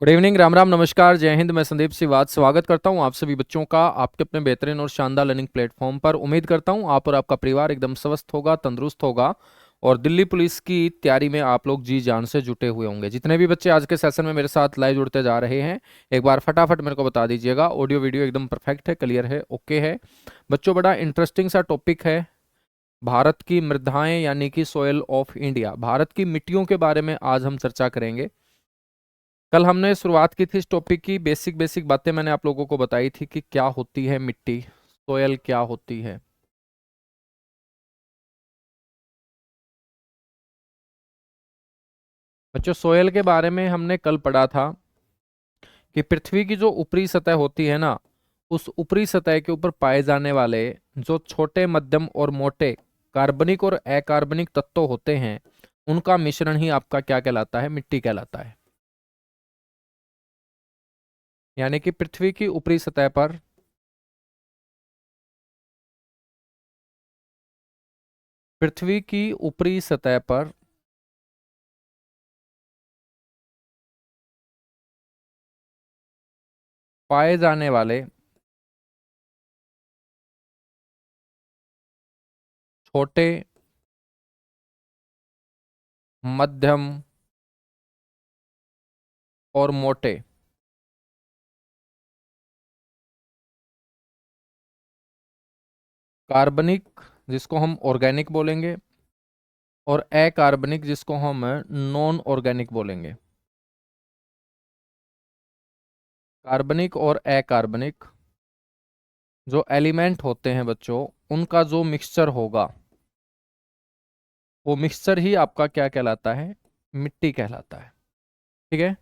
Good evening, Ram Ram, नमस्कार, जय हिंद। मैं संदीप सिवाद स्वागत करता हूं आप सभी बच्चों का आपके अपने बेहतरीन और शानदार लर्निंग प्लेटफॉर्म पर। उम्मीद करता हूं आप और आपका परिवार एकदम स्वस्थ होगा, तंदुरुस्त होगा और दिल्ली पुलिस की तैयारी में आप लोग जी जान से जुटे हुए होंगे। जितने भी बच्चे आज के सेशन में मेरे साथ लाइव जुड़ते जा रहे हैं, एक बार फटाफट मेरे को बता दीजिएगा। ऑडियो वीडियो एकदम परफेक्ट है, क्लियर है, ओके है। बच्चों, बड़ा इंटरेस्टिंग सा टॉपिक है, भारत की मृदाएं यानी कि सोयल ऑफ इंडिया, भारत की मिट्टियों के बारे में आज हम चर्चा करेंगे। कल हमने शुरुआत की थी इस टॉपिक की, बेसिक बेसिक बातें मैंने आप लोगों को बताई थी कि क्या होती है मिट्टी, सोयल क्या होती है। बच्चों, सोयल के बारे में हमने कल पढ़ा था कि पृथ्वी की जो ऊपरी सतह होती है ना, उस ऊपरी सतह के ऊपर पाए जाने वाले जो छोटे, मध्यम और मोटे कार्बनिक और अकार्बनिक तत्व होते हैं, उनका मिश्रण ही आपका क्या कहलाता है, मिट्टी कहलाता है। यानी कि पृथ्वी की ऊपरी सतह पर पृथ्वी की ऊपरी सतह पर पाए जाने वाले छोटे, मध्यम और मोटे कार्बनिक, जिसको हम ऑर्गेनिक बोलेंगे, और अकार्बनिक, जिसको हम नॉन ऑर्गेनिक बोलेंगे। कार्बनिक और अकार्बनिक जो एलिमेंट होते हैं बच्चों, उनका जो मिक्सचर होगा, वो मिक्सचर ही आपका क्या कहलाता है, मिट्टी कहलाता है। ठीक है।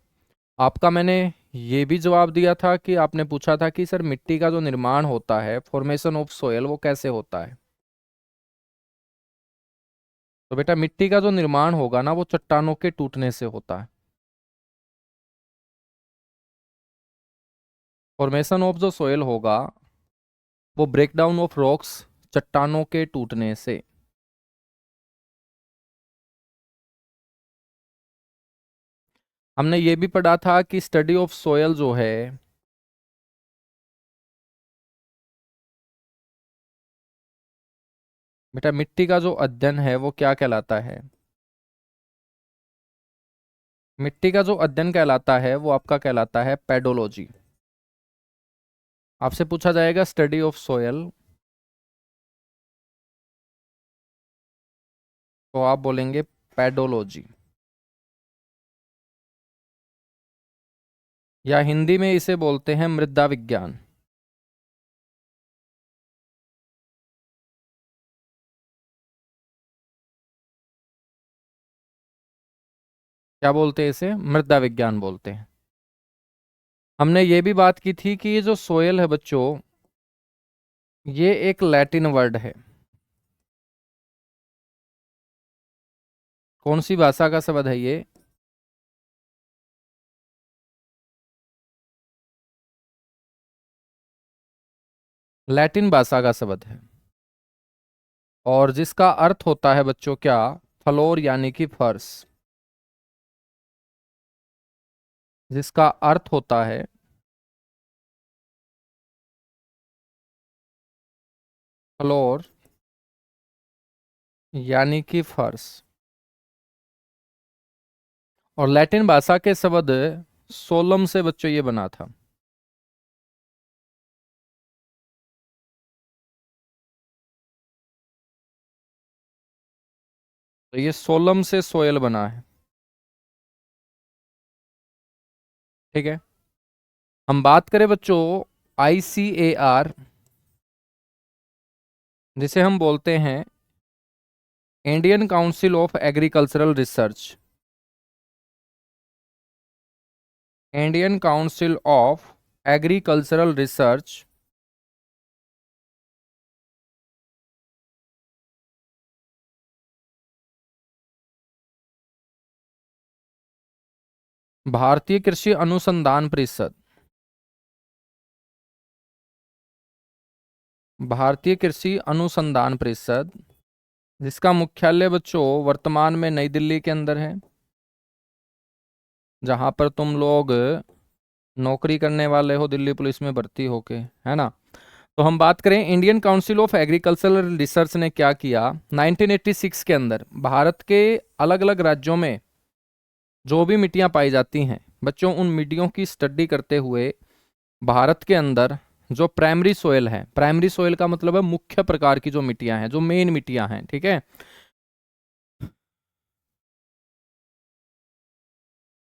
आपका मैंने ये भी जवाब दिया था कि आपने पूछा था कि सर मिट्टी का जो निर्माण होता है, फॉर्मेशन ऑफ सोयल, वो कैसे होता है। तो बेटा, मिट्टी का जो निर्माण होगा ना, वो चट्टानों के टूटने से होता है। फॉर्मेशन ऑफ जो सोयल होगा, वो ब्रेकडाउन ऑफ रॉक्स, चट्टानों के टूटने से। हमने ये भी पढ़ा था कि स्टडी ऑफ सोयल जो है, बेटा मिट्टी का जो अध्ययन है वो क्या कहलाता है, मिट्टी का जो अध्ययन कहलाता है वो आपका कहलाता है पेडोलॉजी। आपसे पूछा जाएगा स्टडी ऑफ सोयल, तो आप बोलेंगे पेडोलॉजी, या हिंदी में इसे बोलते हैं मृदा विज्ञान। क्या बोलते हैं इसे, मृदा विज्ञान बोलते हैं। हमने ये भी बात की थी कि ये जो सोयल है बच्चों, ये एक लैटिन वर्ड है। कौन सी भाषा का शब्द है ये, लैटिन भाषा का शब्द है, और जिसका अर्थ होता है बच्चों क्या, फ्लोर यानी कि फर्श। जिसका अर्थ होता है फ्लोर यानी कि फर्श। और लैटिन भाषा के शब्द सोलम से बच्चों ये बना था। तो ये सोलम से सोयल बना है। ठीक है। हम बात करें बच्चों ICAR, जिसे हम बोलते हैं Indian council of agricultural research, Indian council of agricultural research, भारतीय कृषि अनुसंधान परिषद, भारतीय कृषि अनुसंधान परिषद, जिसका मुख्यालय बच्चों वर्तमान में नई दिल्ली के अंदर है। जहाँ पर तुम लोग नौकरी करने वाले हो दिल्ली पुलिस में भर्ती होके, है ना। तो हम बात करें Indian council of agricultural research ने क्या किया 1986 के अंदर, भारत के अलग अलग राज्यों में जो भी मिट्टियां पाई जाती हैं बच्चों, उन मिट्टियों की स्टडी करते हुए भारत के अंदर जो प्राइमरी सोयल है, प्राइमरी सोयल का मतलब है मुख्य प्रकार की जो मिट्टियां हैं, जो मेन मिट्टियां हैं, ठीक है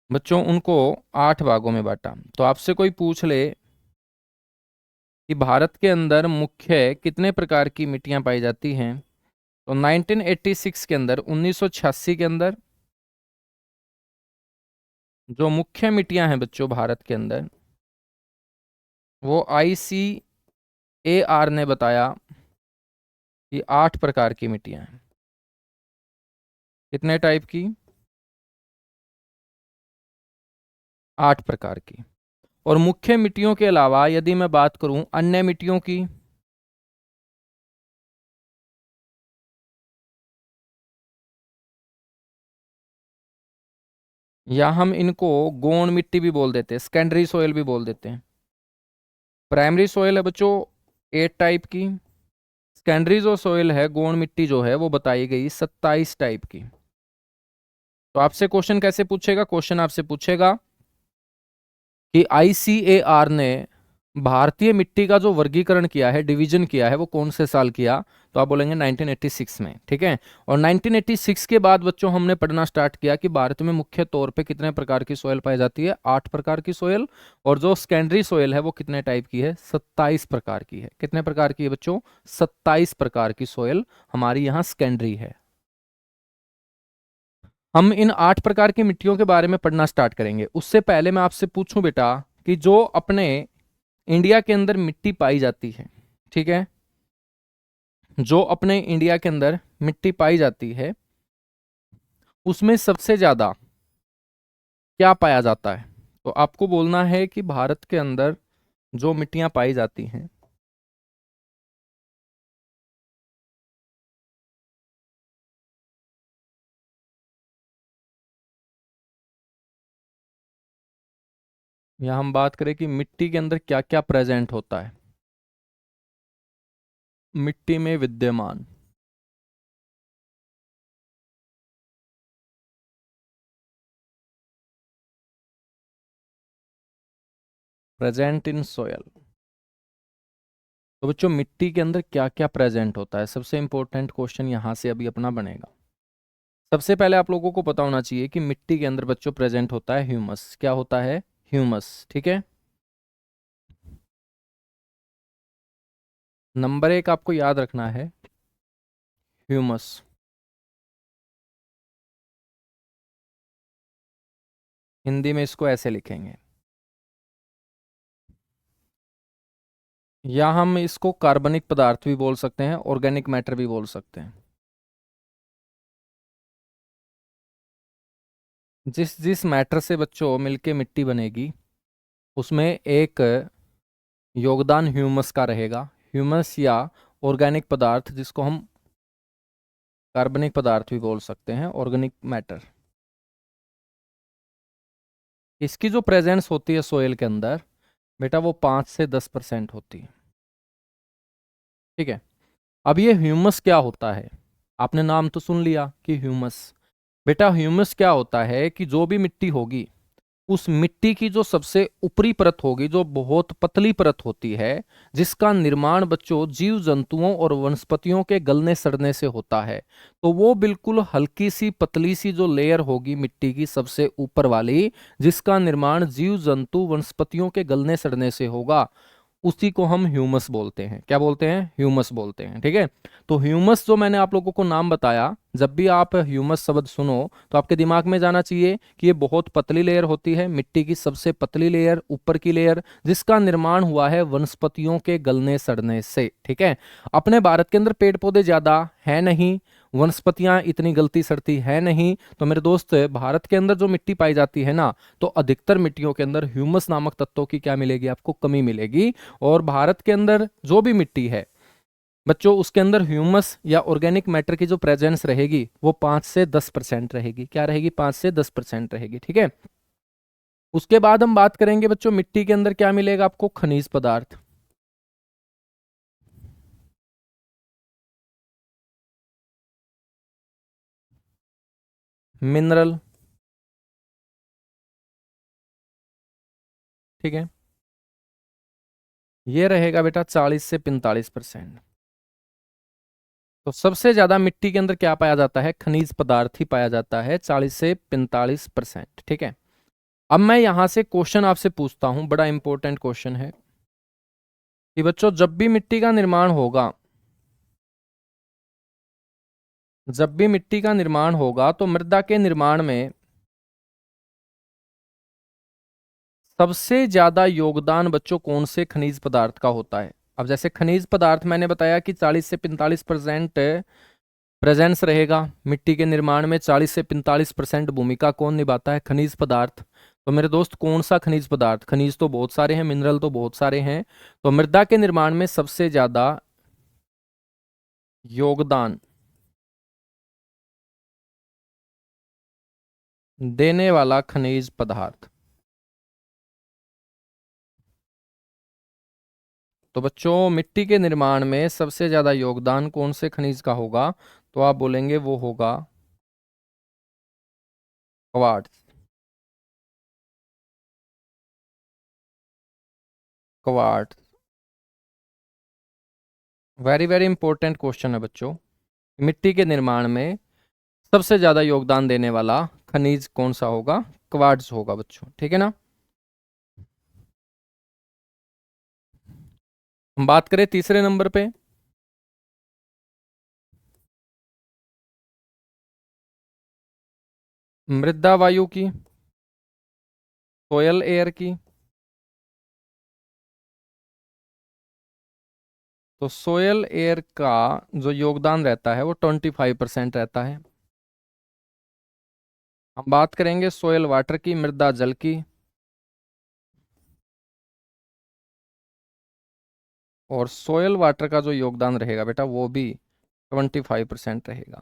बच्चों, उनको 8 भागों में बांटा। तो आपसे कोई पूछ ले कि भारत के अंदर मुख्य कितने प्रकार की मिट्टियां पाई जाती हैं, तो 1986 के अंदर, 1986 के अंदर जो मुख्य मिट्टियां हैं बच्चों भारत के अंदर, वो ICAR ने बताया कि 8 प्रकार की मिट्टियां हैं। कितने टाइप की? 8 प्रकार की। और मुख्य मिट्टियों के अलावा यदि मैं बात करूं अन्य मिट्टियों की, या हम इनको गौण मिट्टी भी बोल देते हैं, सेकेंडरी सोयल भी बोल देते हैं। प्राइमरी सोयल है बच्चों 8 टाइप की, सेकेंडरी जो सोयल है, गौण मिट्टी जो है, वो बताई गई 27 टाइप की। तो आपसे क्वेश्चन कैसे पूछेगा? क्वेश्चन आपसे पूछेगा कि ICAR ने भारतीय मिट्टी का जो वर्गीकरण किया है, डिवीजन किया है, वो कौन से साल किया? तो आप बोलेंगे 1986 में, ठीक है। और 1986 के बाद बच्चों हमने पढ़ना स्टार्ट किया कि भारत में मुख्य तौर पे कितने प्रकार की सोयल पाई जाती है? 8 प्रकार की सोयल। और जो सेकेंडरी सोयल है वो कितने टाइप की है? 27 प्रकार की है। कितने प्रकार की है बच्चों? 27 प्रकार की सोयल हमारी यहाँ सेकेंडरी है। हम इन 8 प्रकार की मिट्टियों के बारे में पढ़ना स्टार्ट करेंगे। उससे पहले मैं आपसे पूछूं बेटा कि जो अपने इंडिया के अंदर मिट्टी पाई जाती है, ठीक है, जो अपने इंडिया के अंदर मिट्टी पाई जाती है उसमें सबसे ज्यादा क्या पाया जाता है? तो आपको बोलना है कि भारत के अंदर जो मिट्टियां पाई जाती हैं, या हम बात करें कि मिट्टी के अंदर क्या क्या प्रेजेंट होता है, मिट्टी में विद्यमान। Present in soil. तो बच्चों मिट्टी के अंदर क्या क्या प्रेजेंट होता है, सबसे इंपॉर्टेंट क्वेश्चन यहां से अभी अपना बनेगा। सबसे पहले आप लोगों को पता होना चाहिए कि मिट्टी के अंदर बच्चों प्रेजेंट होता है ह्यूमस। क्या होता है? ह्यूमस, ठीक है। नंबर 1 आपको याद रखना है, ह्यूमस। हिंदी में इसको ऐसे लिखेंगे, या हम इसको कार्बनिक पदार्थ भी बोल सकते हैं, ऑर्गेनिक मैटर भी बोल सकते हैं। जिस जिस मैटर से बच्चों मिलके मिट्टी बनेगी उसमें एक योगदान ह्यूमस का रहेगा। ह्यूमस या ऑर्गेनिक पदार्थ, जिसको हम कार्बनिक पदार्थ भी बोल सकते हैं, ऑर्गेनिक मैटर, इसकी जो प्रेजेंस होती है सोयल के अंदर बेटा वो 5 से 10% होती है, ठीक है। अब ये ह्यूमस क्या होता है? आपने नाम तो सुन लिया कि ह्यूमस। बेटा ह्यूमस क्या होता है कि जो भी मिट्टी होगी उस मिट्टी की जो सबसे ऊपरी परत होगी, जो बहुत पतली परत होती है, जिसका निर्माण बच्चों जीव जंतुओं और वनस्पतियों के गलने सड़ने से होता है, तो वो बिल्कुल हल्की सी पतली सी जो लेयर होगी मिट्टी की सबसे ऊपर वाली, जिसका निर्माण जीव जंतु वनस्पतियों के गलने सड़ने से होगा, उसी को हम ह्यूमस बोलते हैं। क्या बोलते हैं? ह्यूमस बोलते हैं, ठीक है। तो ह्यूमस जो मैंने आप लोगों को नाम बताया, जब भी आप ह्यूमस शब्द सुनो तो आपके दिमाग में जाना चाहिए कि ये बहुत पतली लेयर होती है, मिट्टी की सबसे पतली लेयर, ऊपर की लेयर, जिसका निर्माण हुआ है वनस्पतियों के गलने सड़ने से, ठीक है। अपने भारत के अंदर पेड़ पौधे ज्यादा है नहीं, वनस्पतियां इतनी गलती सड़ती है नहीं, तो मेरे दोस्त भारत के अंदर जो मिट्टी पाई जाती है ना, तो अधिकतर मिट्टियों के अंदर ह्यूमस नामक तत्वों की क्या मिलेगी? आपको कमी मिलेगी। और भारत के अंदर जो भी मिट्टी है बच्चों, उसके अंदर ह्यूमस या ऑर्गेनिक मैटर की जो प्रेजेंस रहेगी वो 5 से 10% रहेगी। क्या रहेगी? 5 से 10% रहेगी, ठीक है। उसके बाद हम बात करेंगे बच्चों मिट्टी के अंदर क्या मिलेगा आपको, खनिज पदार्थ। मिनरल, ठीक है, ये रहेगा बेटा 40 से 45%। तो सबसे ज्यादा मिट्टी के अंदर क्या पाया जाता है, खनिज पदार्थ ही पाया जाता है, 40 से 45%, ठीक है। अब मैं यहां से क्वेश्चन आपसे पूछता हूं, बड़ा इंपॉर्टेंट क्वेश्चन है कि बच्चों जब भी मिट्टी का निर्माण होगा तो मृदा के निर्माण में सबसे ज्यादा योगदान बच्चों कौन से खनिज पदार्थ का होता है। अब जैसे खनिज पदार्थ मैंने बताया कि 40 से 45% प्रेजेंस रहेगा मिट्टी के निर्माण में, 40 से 45% भूमिका कौन निभाता है, खनिज पदार्थ। तो मेरे दोस्त कौन सा खनिज पदार्थ, खनिज तो बहुत सारे हैं, मिनरल तो बहुत सारे हैं, तो मृदा के निर्माण में सबसे ज्यादा योगदान देने वाला खनिज पदार्थ। तो बच्चों मिट्टी के निर्माण में सबसे ज्यादा योगदान कौन से खनिज का होगा, तो आप बोलेंगे वो होगा quartz. Quartz very very important question है बच्चों। मिट्टी के निर्माण में सबसे ज्यादा योगदान देने वाला खनिज कौन सा होगा, क्वार्ट्ज होगा बच्चों, ठीक है ना। हम बात करें तीसरे नंबर पे, मृदा वायु की, सोयल एयर की। तो सोयल एयर का जो योगदान रहता है वो 25% रहता है। हम बात करेंगे सोयल वाटर की, मृदा जल की, और सोयल वाटर का जो योगदान रहेगा बेटा वो भी 25% रहेगा।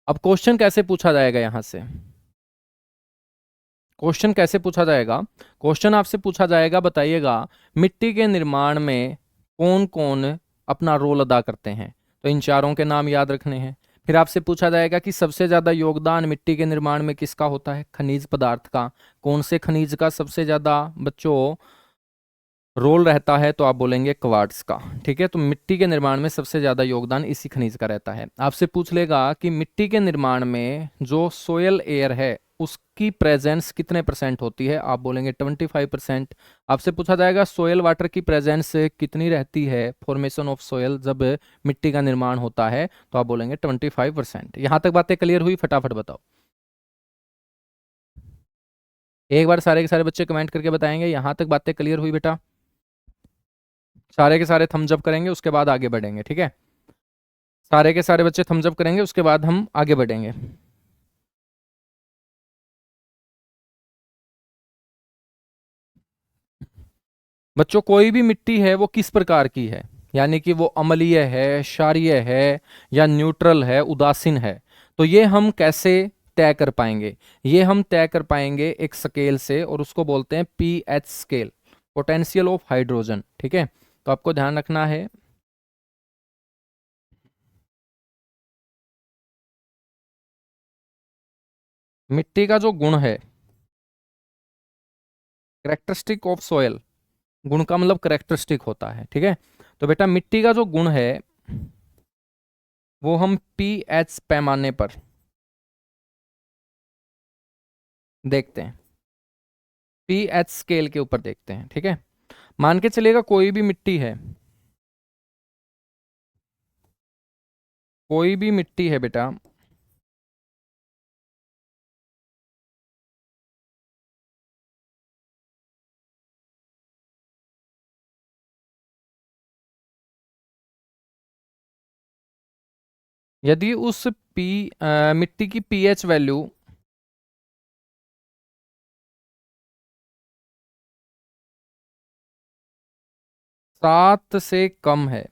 अब क्वेश्चन कैसे पूछा जाएगा यहां से, क्वेश्चन कैसे पूछा जाएगा, क्वेश्चन आपसे पूछा जाएगा बताइएगा मिट्टी के निर्माण में कौन कौन अपना रोल अदा करते हैं। तो इन चारों के नाम याद रखने हैं। फिर आपसे पूछा जाएगा कि सबसे ज्यादा योगदान मिट्टी के निर्माण में किसका होता है, खनिज पदार्थ का। कौन से खनिज का सबसे ज्यादा बच्चों रोल रहता है, तो आप बोलेंगे क्वार्ट्ज का, ठीक है। तो मिट्टी के निर्माण में सबसे ज्यादा योगदान इसी खनिज का रहता है। आपसे पूछ लेगा कि मिट्टी के निर्माण में जो सोयल एयर है उसकी प्रेजेंस कितने परसेंट होती है, आप बोलेंगे 25%। आपसे पूछा जाएगा सोयल वाटर की प्रेजेंस कितनी रहती है, फॉर्मेशन ऑफ सोयल जब मिट्टी का निर्माण होता है, तो आप बोलेंगे 25%। यहां तक बातें क्लियर हुई, फटाफट बताओ। एक बार सारे के सारे बच्चे कमेंट करके बताएंगे यहां तक बातें क्लियर हुई बेटा। सारे के सारे थम्स अप करेंगे, उसके बाद आगे बढ़ेंगे, ठीक है। सारे के सारे बच्चे थम्स अप करेंगे, उसके बाद हम आगे बढ़ेंगे। बच्चों कोई भी मिट्टी है वो किस प्रकार की है, यानी कि वो अम्लीय है, क्षारीय है, या न्यूट्रल है, उदासीन है, तो ये हम कैसे तय कर पाएंगे। ये हम तय कर पाएंगे एक स्केल से, और उसको बोलते हैं pH scale, potential of hydrogen, ठीक है। तो आपको ध्यान रखना है, मिट्टी का जो गुण है, करेक्टरिस्टिक ऑफ सॉयल, गुण का मतलब करेक्टरिस्टिक होता है, ठीक है। तो बेटा मिट्टी का जो गुण है वो हम पीएच पैमाने पर देखते हैं, पीएच स्केल के ऊपर देखते हैं, ठीक है। मान के चलेगा कोई भी मिट्टी है, कोई भी मिट्टी है बेटा, यदि उस मिट्टी की पीएच वैल्यू 7 से कम है,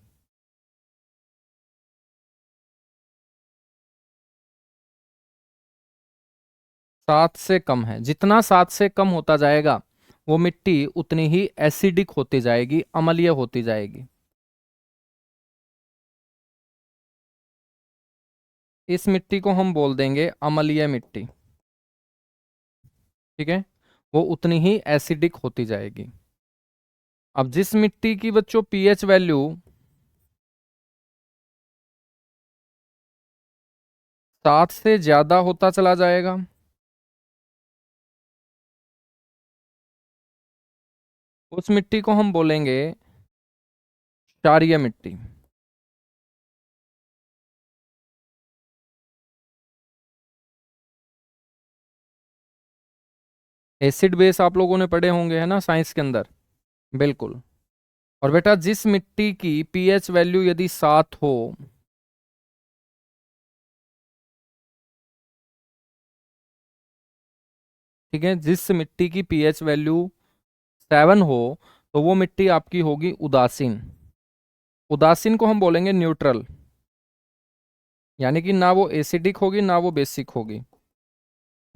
7 से कम है, जितना 7 से कम होता जाएगा वो मिट्टी उतनी ही एसिडिक होती जाएगी, अम्लीय होती जाएगी। इस मिट्टी को हम बोल देंगे अम्लीय मिट्टी, ठीक है, वो उतनी ही एसिडिक होती जाएगी। अब जिस मिट्टी की बच्चों पीएच वैल्यू 7 से ज्यादा होता चला जाएगा, उस मिट्टी को हम बोलेंगे क्षारीय मिट्टी। एसिड बेस आप लोगों ने पढ़े होंगे, है ना, साइंस के अंदर। बिल्कुल। और बेटा जिस मिट्टी की पीएच वैल्यू यदि 7 हो, ठीक है, जिस मिट्टी की पीएच वैल्यू 7 हो, तो वो मिट्टी आपकी होगी उदासीन। उदासीन को हम बोलेंगे न्यूट्रल, यानी कि ना वो एसिडिक होगी ना वो बेसिक होगी,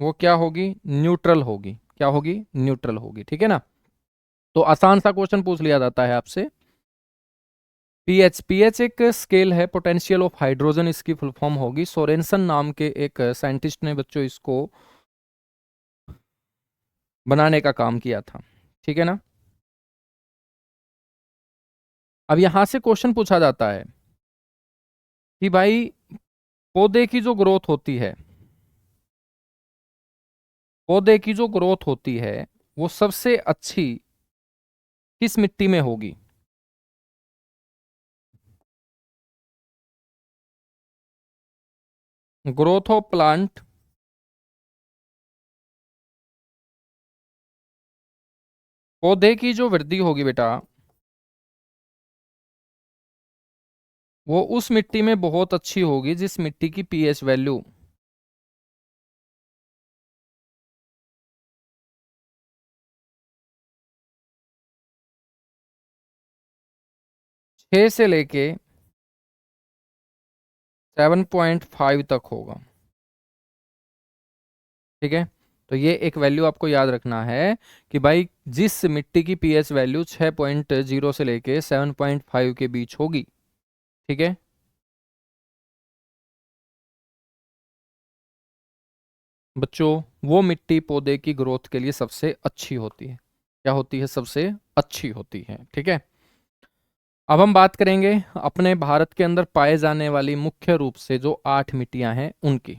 वो क्या होगी, न्यूट्रल होगी। क्या होगी, न्यूट्रल होगी, ठीक है ना। तो आसान सा क्वेश्चन पूछ लिया जाता है आपसे। पीएच, पीएच एक स्केल है, पोटेंशियल ऑफ हाइड्रोजन इसकी फुल फॉर्म होगी। सोरेनसन नाम के एक साइंटिस्ट ने बच्चों इसको बनाने का काम किया था, ठीक है ना। अब यहां से क्वेश्चन पूछा जाता है कि भाई पौधे की जो ग्रोथ होती है, पौधे की जो ग्रोथ होती है वो सबसे अच्छी किस मिट्टी में होगी। ग्रोथ ऑफ प्लांट, पौधे की जो वृद्धि होगी बेटा, वो उस मिट्टी में बहुत अच्छी होगी जिस मिट्टी की पीएच वैल्यू 6 से लेके 7.5 तक होगा, ठीक है। तो ये एक वैल्यू आपको याद रखना है कि भाई जिस मिट्टी की पीएच वैल्यू 6.0 से लेके 7.5 के बीच होगी, ठीक है, बच्चों वो मिट्टी पौधे की ग्रोथ के लिए सबसे अच्छी होती है। क्या होती है, सबसे अच्छी होती है, ठीक है। अब हम बात करेंगे अपने भारत के अंदर पाए जाने वाली मुख्य रूप से जो 8 मिट्टियां हैं उनकी।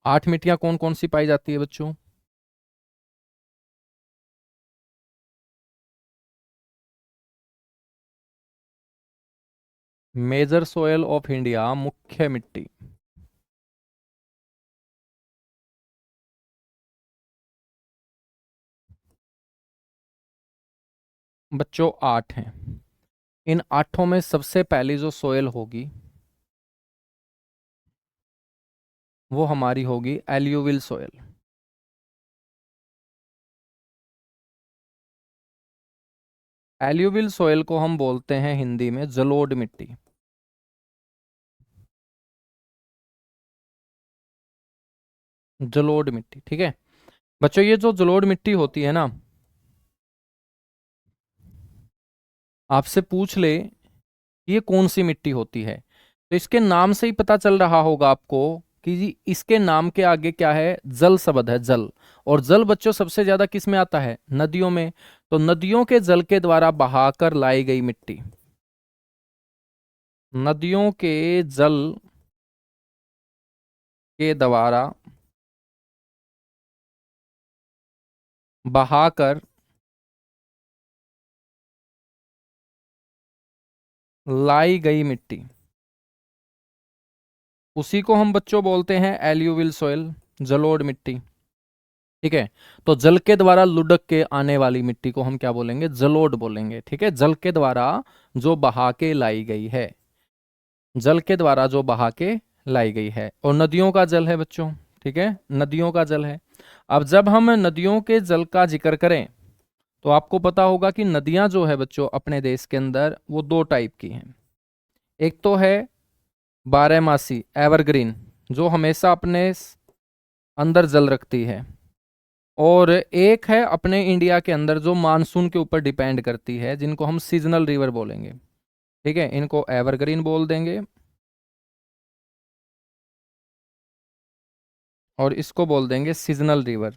8 मिट्टियां कौन कौन सी पाई जाती है बच्चों। मेजर सोयल ऑफ इंडिया, मुख्य मिट्टी, बच्चों 8 हैं। इन 8 में सबसे पहली जो सोयल होगी वो हमारी होगी एल्यूविल सोयल। एल्यूविल सोयल को हम बोलते हैं हिंदी में जलोढ़ मिट्टी। जलोढ़ मिट्टी, ठीक है। बच्चों ये जो जलोढ़ मिट्टी होती है ना, आपसे पूछ ले कि ये कौन सी मिट्टी होती है, तो इसके नाम से ही पता चल रहा होगा आपको कि जी इसके नाम के आगे क्या है, जल शब्द है, जल। और जल बच्चों सबसे ज्यादा किस में आता है, नदियों में। तो नदियों के जल के द्वारा बहाकर लाई गई मिट्टी, नदियों के जल के द्वारा बहाकर लाई गई मिट्टी, उसी को हम बच्चों बोलते हैं एल्यूविल सोयल, जलोढ़ मिट्टी, ठीक है। तो जल के द्वारा लुढ़क के आने वाली मिट्टी को हम क्या बोलेंगे, जलोढ़ बोलेंगे, ठीक है। जल के द्वारा जो बहा के लाई गई है, जल के द्वारा जो बहा के लाई गई है। और नदियों का जल है बच्चों, ठीक है, नदियों का जल है। अब जब हम नदियों के जल का जिक्र करें तो आपको पता होगा कि नदियां जो है बच्चों अपने देश के अंदर वो 2 टाइप की हैं। एक तो है बारहमासी, एवरग्रीन, जो हमेशा अपने अंदर जल रखती है, और एक है अपने इंडिया के अंदर जो मानसून के ऊपर डिपेंड करती है, जिनको हम सीजनल रिवर बोलेंगे। ठीक है, इनको एवरग्रीन बोल देंगे और इसको बोल देंगे सीजनल रिवर।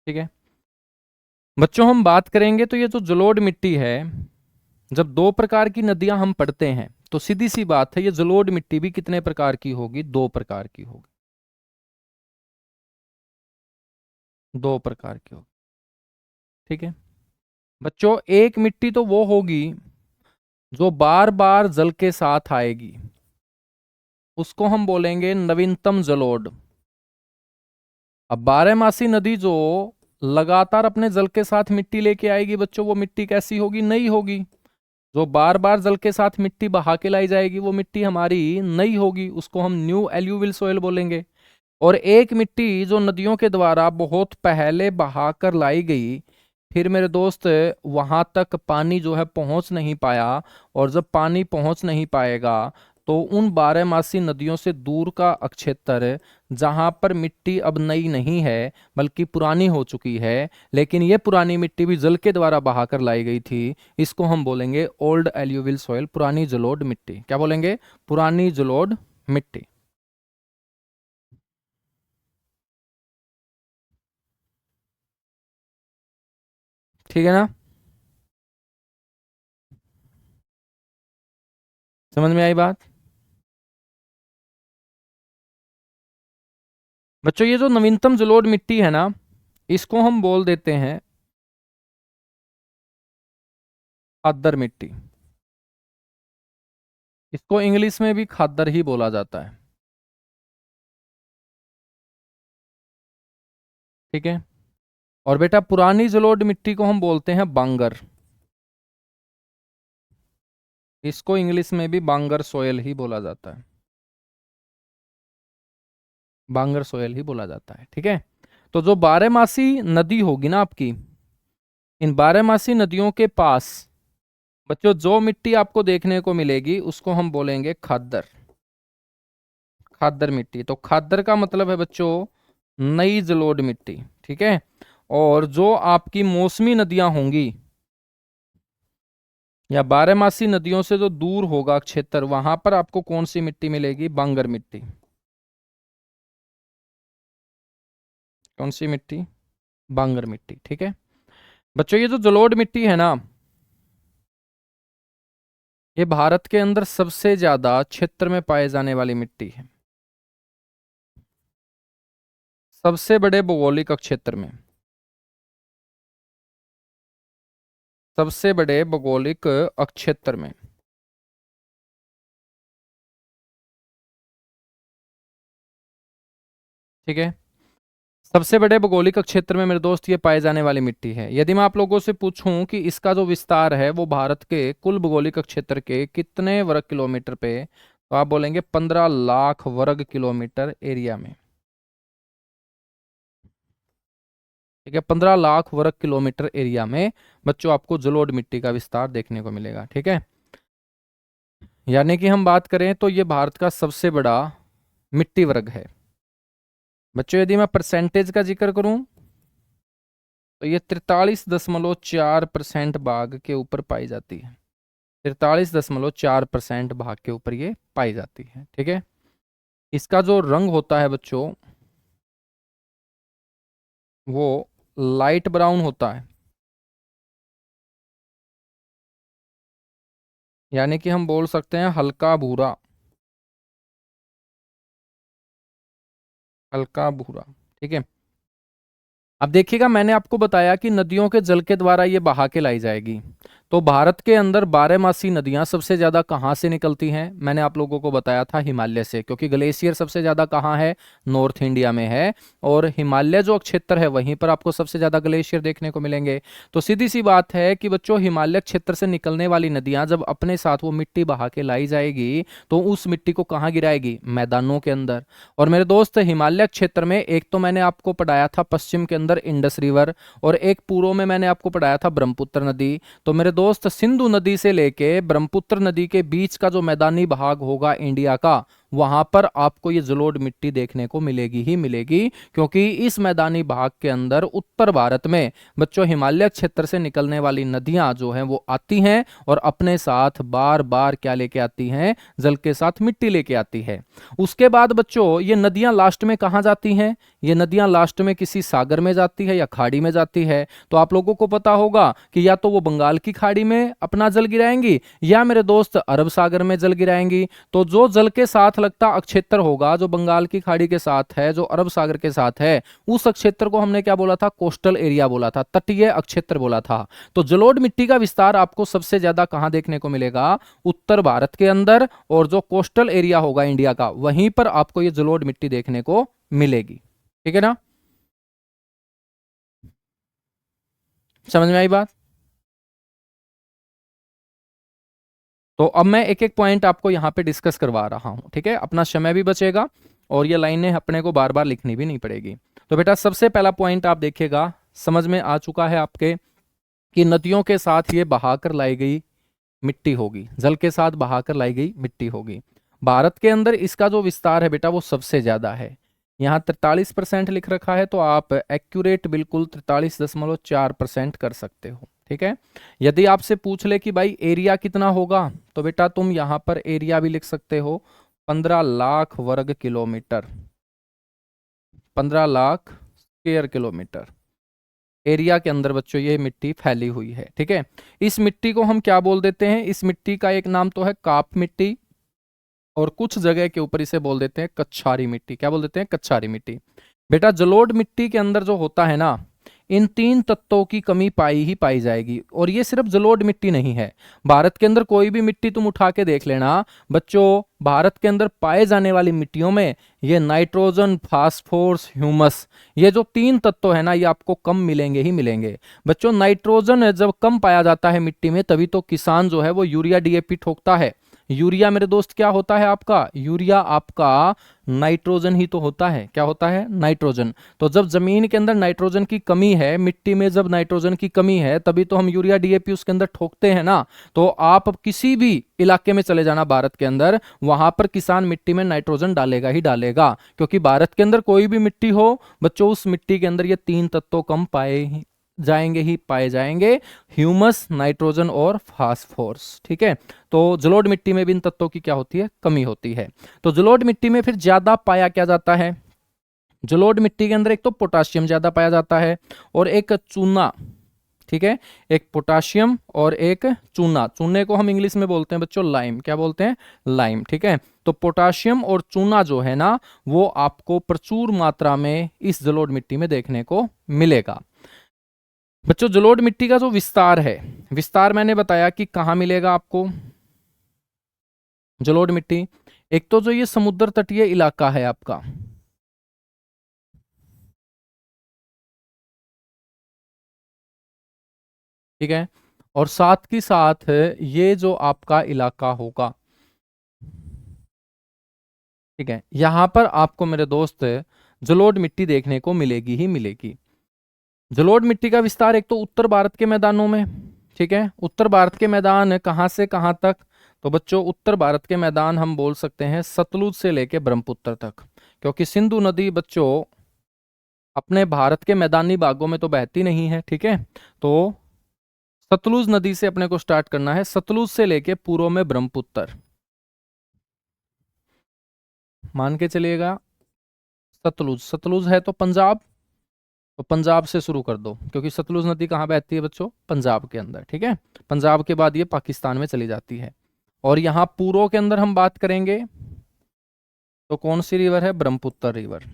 ठीक है बच्चों, हम बात करेंगे तो ये जो जलोढ़ मिट्टी है, जब दो प्रकार की नदियां हम पढ़ते हैं तो सीधी सी बात है, ये जलोढ़ मिट्टी भी कितने प्रकार की होगी? दो प्रकार की होगी। दो प्रकार की होगी। ठीक है बच्चों, एक मिट्टी तो वो होगी जो बार बार जल के साथ आएगी, उसको हम बोलेंगे नवीनतम जलोढ़। अब बारहमासी नदी जो लगातार अपने जल के साथ मिट्टी लेके आएगी बच्चों, वो मिट्टी कैसी होगी? नई होगी। जो बार बार जल के साथ मिट्टी बहा के लाई जाएगी वो मिट्टी हमारी नई होगी, उसको हम न्यू एल्यूविल सोयल बोलेंगे। और एक मिट्टी जो नदियों के द्वारा बहुत पहले बहा कर लाई गई, फिर मेरे दोस्त वहां तक पानी जो है पहुंच नहीं पाया, और जब पानी पहुंच नहीं पाएगा तो उन बारहमासी नदियों से दूर का अक्षेत्र जहां पर मिट्टी अब नई नहीं है बल्कि पुरानी हो चुकी है, लेकिन ये पुरानी मिट्टी भी जल के द्वारा बहाकर लाई गई थी, इसको हम बोलेंगे ओल्ड एल्यूविल सॉइल, पुरानी जलोढ़ मिट्टी। क्या बोलेंगे? पुरानी जलोढ़ मिट्टी। ठीक है ना? समझ में आई बात? बच्चों, ये जो नवीनतम जलोढ़ मिट्टी है ना, इसको हम बोल देते हैं खादर मिट्टी। इसको इंग्लिश में भी खादर ही बोला जाता है। ठीक है, और बेटा पुरानी जलोढ़ मिट्टी को हम बोलते हैं बांगर। इसको इंग्लिश में भी बांगर सोयल ही बोला जाता है। बांगर सोयल ही बोला जाता है। ठीक है, तो जो बारहमासी नदी होगी ना आपकी, इन बारहमासी नदियों के पास बच्चों जो मिट्टी आपको देखने को मिलेगी उसको हम बोलेंगे खादर। खादर मिट्टी, तो खादर का मतलब है बच्चों नई जलोढ़ मिट्टी। ठीक है, और जो आपकी मौसमी नदियां होंगी या बारहमासी नदियों से जो दूर होगा क्षेत्र, वहां पर आपको कौन सी मिट्टी मिलेगी? बांगर मिट्टी। कौन सी मिट्टी? बांगर मिट्टी। ठीक है बच्चों, ये जो जलोढ़ मिट्टी है ना, ये भारत के अंदर सबसे ज्यादा क्षेत्र में पाए जाने वाली मिट्टी है, सबसे बड़े भौगोलिक क्षेत्र में। सबसे बड़े भौगोलिक क्षेत्र में। ठीक है, सबसे बड़े भौगोलिक क्षेत्र में मेरे दोस्त ये पाए जाने वाली मिट्टी है। यदि मैं आप लोगों से पूछूं कि इसका जो विस्तार है वो भारत के कुल भौगोलिक क्षेत्र के कितने वर्ग किलोमीटर पे, तो आप बोलेंगे 15 लाख वर्ग किलोमीटर एरिया में। ठीक है, 15 लाख वर्ग किलोमीटर एरिया में बच्चों आपको जलोढ़ मिट्टी का विस्तार देखने को मिलेगा। ठीक है, यानी कि हम बात करें तो ये भारत का सबसे बड़ा मिट्टी वर्ग है। बच्चों, यदि मैं परसेंटेज का जिक्र करूं तो ये 43.4% भाग के ऊपर पाई जाती है। 43.4% भाग के ऊपर ये पाई जाती है। ठीक है, इसका जो रंग होता है बच्चों वो लाइट ब्राउन होता है, यानी कि हम बोल सकते हैं हल्का भूरा। हल्का भूरा। ठीक है, अब देखिएगा, मैंने आपको बताया कि नदियों के जल के द्वारा ये बहा के लाई जाएगी। तो भारत के अंदर बारहमासी नदियां सबसे ज्यादा कहाँ से निकलती हैं? मैंने आप लोगों को बताया था हिमालय से, क्योंकि ग्लेशियर सबसे ज्यादा कहाँ है? नॉर्थ इंडिया में है, और हिमालय जो क्षेत्र है वहीं पर आपको सबसे ज्यादा ग्लेशियर देखने को मिलेंगे। तो सीधी सी बात है कि बच्चों, हिमालय क्षेत्र से निकलने वाली नदियां जब अपने साथ वो मिट्टी बहा के लाई जाएगी तो उस मिट्टी को कहाँ गिराएगी? मैदानों के अंदर। और मेरे दोस्त, हिमालय क्षेत्र में एक तो मैंने आपको पढ़ाया था पश्चिम के अंदर इंडस रिवर, और एक पूर्व में मैंने आपको पढ़ाया था ब्रह्मपुत्र नदी। तो मेरे दोस्त, सिंधु नदी से लेके ब्रह्मपुत्र नदी के बीच का जो मैदानी भाग होगा इंडिया का, वहां पर आपको ये जलोढ़ मिट्टी देखने को मिलेगी ही मिलेगी, क्योंकि इस मैदानी भाग के अंदर उत्तर भारत में बच्चों हिमालय क्षेत्र से निकलने वाली नदियां जो हैं वो आती हैं और अपने साथ बार बार क्या लेके आती हैं, जल के साथ मिट्टी लेके आती है। उसके बाद बच्चों ये नदियां लास्ट में कहां जाती हैं, ये नदियां लास्ट में किसी सागर में जाती है या खाड़ी में जाती है। तो आप लोगों को पता होगा कि या तो वो बंगाल की खाड़ी में अपना जल गिराएंगी या मेरे दोस्त अरब सागर में जल गिराएंगी। तो जो जल के साथ लगता अक्षेत्र होगा, जो बंगाल की खाड़ी के साथ है, जो अरब सागर के साथ है, उस अक्षेत्र को हमने क्या बोला था, कोस्टल एरिया बोला था, तटीय अक्षेत्र बोला था। तो जलोढ़ मिट्टी का विस्तार आपको सबसे ज्यादा कहां देखने को मिलेगा, उत्तर भारत के अंदर, और जो कोस्टल एरिया होगा इंडिया का वहीं पर आपको ये जलोढ़ मिट्टी देखने को मिलेगी। ठीक है ना, समझ में आई बात। तो अब मैं एक एक पॉइंट आपको यहां पे डिस्कस करवा रहा हूं, ठीक है, अपना समय भी बचेगा और ये लाइनें अपने को बार बार लिखनी भी नहीं पड़ेगी। तो बेटा सबसे पहला पॉइंट आप देखिएगा, समझ में आ चुका है आपके कि नदियों के साथ ये बहाकर लाई गई मिट्टी होगी, जल के साथ बहाकर लाई गई मिट्टी होगी। भारत के अंदर इसका जो विस्तार है बेटा वो सबसे ज्यादा है, यहाँ 43% लिख रखा है, तो आप एक्यूरेट बिल्कुल 43.4% कर सकते हो। ठीक है, यदि आपसे पूछ ले कि भाई एरिया कितना होगा, तो बेटा तुम यहां पर एरिया भी लिख सकते हो 15 लाख वर्ग kilometre, 15 lakh square kilometre area के अंदर बच्चों ये मिट्टी फैली हुई है। ठीक है, इस मिट्टी को हम क्या बोल देते हैं, इस मिट्टी का एक नाम तो है काप मिट्टी, और कुछ जगह के ऊपर इसे बोल देते हैं कच्छारी मिट्टी। क्या बोल देते हैं, कच्छारी मिट्टी। बेटा जलोढ़ मिट्टी के अंदर जो होता है ना, इन 3 तत्वों की कमी पाई ही पाई जाएगी। और ये सिर्फ जलोढ़ मिट्टी नहीं है, भारत के अंदर कोई भी मिट्टी तुम उठा के देख लेना बच्चों, भारत के अंदर पाए जाने वाली मिट्टियों में ये नाइट्रोजन, फास्फोरस, ह्यूमस, ये जो 3 तत्व है ना, ये आपको कम मिलेंगे ही मिलेंगे। बच्चों नाइट्रोजन जब कम पाया जाता है मिट्टी में, तभी तो किसान जो है वो यूरिया डीएपी ठोकता है। यूरिया मेरे दोस्त क्या होता है आपका, यूरिया आपका नाइट्रोजन ही तो होता है। क्या होता है, नाइट्रोजन। तो जब जमीन के अंदर नाइट्रोजन की कमी है, मिट्टी में जब नाइट्रोजन की कमी है, तभी तो हम यूरिया डीएपी उसके अंदर ठोकते हैं ना। तो आप अब किसी भी इलाके में चले जाना भारत के अंदर, वहां पर किसान मिट्टी में नाइट्रोजन डालेगा ही डालेगा, क्योंकि भारत के अंदर कोई भी मिट्टी हो बच्चों, उस मिट्टी के अंदर ये 3 तत्व कम पाए जाएंगे ही पाए जाएंगे, ह्यूमस, नाइट्रोजन और फास्फोरस। ठीक है, तो जलोढ़ मिट्टी में भी इन तत्वों की क्या होती है, कमी होती है। तो जलोढ़ मिट्टी में फिर ज्यादा पाया क्या जाता है, जलोढ़ मिट्टी के अंदर एक तो पोटाशियम ज्यादा पाया जाता है और एक चूना। ठीक है, एक पोटाशियम और एक चूना, चूने को हम इंग्लिश में बोलते हैं बच्चों लाइम। क्या बोलते हैं, लाइम। ठीक है, तो पोटाशियम और चूना जो है ना, वो आपको प्रचुर मात्रा में इस जलोढ़ मिट्टी में देखने को मिलेगा। बच्चों जलोढ़ मिट्टी का जो विस्तार है, विस्तार मैंने बताया कि कहाँ मिलेगा आपको जलोढ़ मिट्टी, एक तो जो ये समुद्र तटीय इलाका है आपका, ठीक है, और साथ ही साथ ये जो आपका इलाका होगा, ठीक है, यहां पर आपको मेरे दोस्त जलोढ़ मिट्टी देखने को मिलेगी ही मिलेगी। जलोढ़ मिट्टी का विस्तार एक तो उत्तर भारत के मैदानों में, ठीक है, उत्तर भारत के मैदान कहां से कहां तक, तो बच्चों उत्तर भारत के मैदान हम बोल सकते हैं सतलुज से लेके ब्रह्मपुत्र तक, क्योंकि सिंधु नदी बच्चों अपने भारत के मैदानी भागों में तो बहती नहीं है। ठीक है, तो सतलुज नदी से अपने को स्टार्ट करना है, सतलुज से लेके पूर्व में ब्रह्मपुत्र, मान के चलिएगा सतलुज, सतलुज है तो पंजाब, तो पंजाब से शुरू कर दो, क्योंकि सतलुज नदी कहाँ बहती है बच्चों, पंजाब के अंदर। ठीक है, पंजाब के बाद ये पाकिस्तान में चली जाती है। और यहाँ पूर्व के अंदर हम बात करेंगे तो कौन सी रिवर है, ब्रह्मपुत्र रिवर।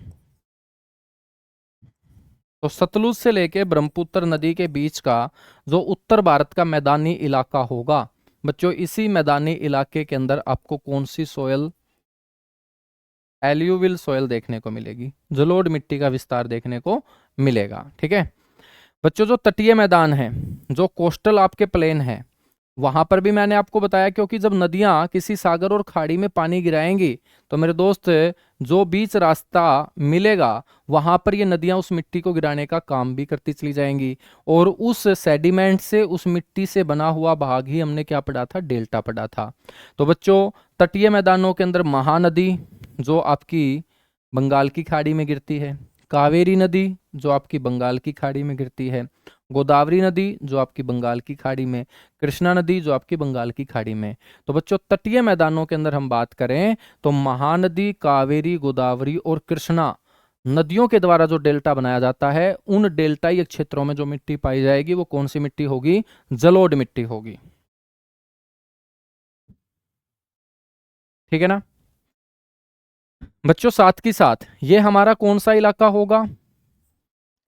तो सतलुज से लेके ब्रह्मपुत्र नदी के बीच का जो उत्तर भारत का मैदानी इलाका होगा बच्चों, इसी मैदानी इलाके के अंदर आपको कौन सी सोयल, एल्यूविल सोयल देखने को मिलेगी, जलोढ़ मिट्टी का विस्तार देखने को मिलेगा। ठीक है बच्चों, जो तटीय मैदान है, जो कोस्टल आपके प्लेन है, वहां पर भी मैंने आपको बताया, क्योंकि जब नदियां किसी सागर और खाड़ी में पानी गिराएंगी तो मेरे दोस्त जो बीच रास्ता मिलेगा वहां पर ये नदियां उस मिट्टी को गिराने का काम भी करती चली जाएंगी। और उस सेडिमेंट से, उस मिट्टी से बना हुआ भाग ही हमने क्या पढ़ा था, डेल्टा पढ़ा था। तो बच्चों, तटीय मैदानों के अंदर महानदी जो आपकी बंगाल की खाड़ी में गिरती है, कावेरी नदी जो आपकी बंगाल की खाड़ी में गिरती है, गोदावरी नदी जो आपकी बंगाल की खाड़ी में, कृष्णा नदी जो आपकी बंगाल की खाड़ी में। तो बच्चों, तटीय मैदानों के अंदर हम बात करें तो महानदी, कावेरी, गोदावरी और कृष्णा नदियों के द्वारा जो डेल्टा बनाया जाता है, उन डेल्टाई क्षेत्रों में जो मिट्टी पाई जाएगी वो कौन सी मिट्टी होगी, जलोढ़ मिट्टी होगी। ठीक है ना बच्चों? साथ ही साथ ये हमारा कौन सा इलाका होगा,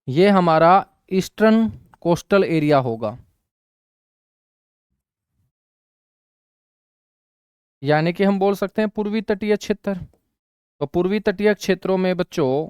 ये हमारा ईस्टर्न कोस्टल एरिया होगा, यानी कि हम बोल सकते हैं पूर्वी तटीय क्षेत्र। तो पूर्वी तटीय क्षेत्रों में बच्चों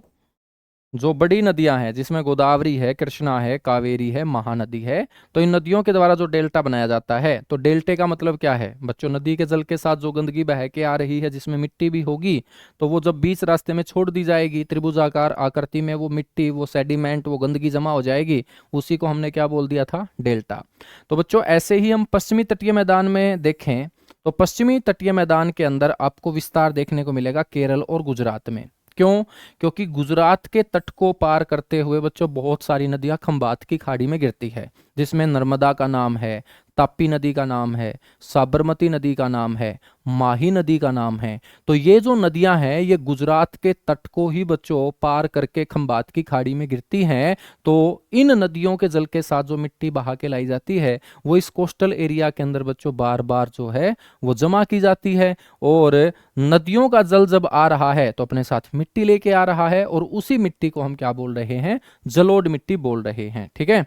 जो बड़ी नदियां हैं, जिसमें गोदावरी है, कृष्णा है, कावेरी है, महानदी है, तो इन नदियों के द्वारा जो डेल्टा बनाया जाता है, तो डेल्टे का मतलब क्या है बच्चों, नदी के जल के साथ जो गंदगी बह के आ रही है, जिसमें मिट्टी भी होगी, तो वो जब बीच रास्ते में छोड़ दी जाएगी, त्रिभुजाकार आकृति में वो मिट्टी, वो सेडिमेंट, वो गंदगी जमा हो जाएगी, उसी को हमने क्या बोल दिया था, डेल्टा। तो बच्चों, ऐसे ही हम पश्चिमी तटीय मैदान में देखें तो पश्चिमी तटीय मैदान के अंदर आपको विस्तार देखने को मिलेगा केरल और गुजरात में। क्यों? क्योंकि गुजरात के तट को पार करते हुए बच्चों बहुत सारी नदियां खंबात की खाड़ी में गिरती है, जिसमें नर्मदा का नाम है, तापी नदी का नाम है, साबरमती नदी का नाम है, माही नदी का नाम है। तो ये जो नदियां हैं ये गुजरात के तट को ही बच्चों पार करके खंबात की खाड़ी में गिरती हैं। तो इन नदियों के जल के साथ जो मिट्टी बहा के लाई जाती है वो इस कोस्टल एरिया के अंदर बच्चों बार बार जो है वो जमा की जाती है। और नदियों का जल जब आ रहा है तो अपने साथ मिट्टी लेके आ रहा है, और उसी मिट्टी को हम क्या बोल रहे हैं, जलोढ़ मिट्टी बोल रहे हैं। ठीक है।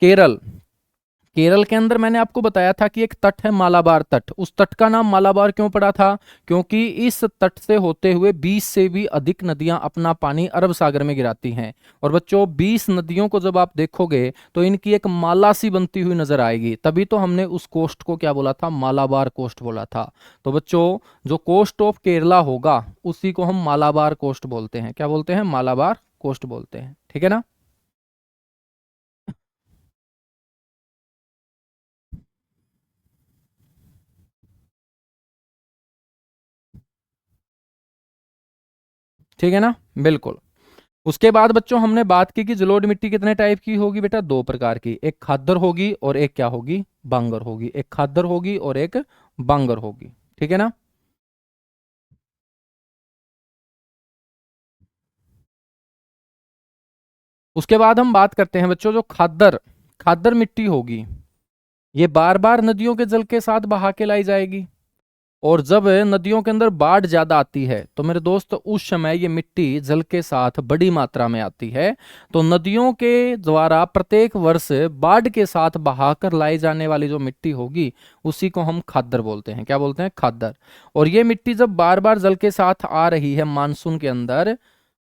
केरल, केरल के अंदर मैंने आपको बताया था कि एक तट है मालाबार तट। उस तट का नाम मालाबार क्यों पड़ा था? क्योंकि इस तट से होते हुए 20 से भी अधिक नदियां अपना पानी अरब सागर में गिराती हैं। और बच्चों 20 नदियों को जब आप देखोगे तो इनकी एक माला सी बनती हुई नजर आएगी, तभी तो हमने उस कोस्ट को क्या बोला था, मालाबार कोस्ट बोला था। तो बच्चों, जो कोस्ट ऑफ केरला होगा उसी को हम मालाबार कोस्ट बोलते हैं। क्या बोलते हैं? मालाबार कोस्ट बोलते हैं। ठीक है ना। ठीक है ना, बिल्कुल। उसके बाद बच्चों हमने बात की कि जलोढ़ मिट्टी कितने टाइप की होगी बेटा, दो प्रकार की, एक खादर होगी और एक क्या होगी, बांगर होगी। एक खादर होगी और एक बांगर होगी। ठीक है ना। उसके बाद हम बात करते हैं बच्चों जो खादर, खादर मिट्टी होगी ये बार बार नदियों के जल के साथ बहा के लाई जाएगी। और जब नदियों के अंदर बाढ़ ज्यादा आती है तो मेरे दोस्त उस समय ये मिट्टी जल के साथ बड़ी मात्रा में आती है। तो नदियों के द्वारा प्रत्येक वर्ष बाढ़ के साथ बहाकर लाई जाने वाली जो मिट्टी होगी उसी को हम खादर बोलते हैं। क्या बोलते हैं? खादर। और ये मिट्टी जब बार बार जल के साथ आ रही है मानसून के अंदर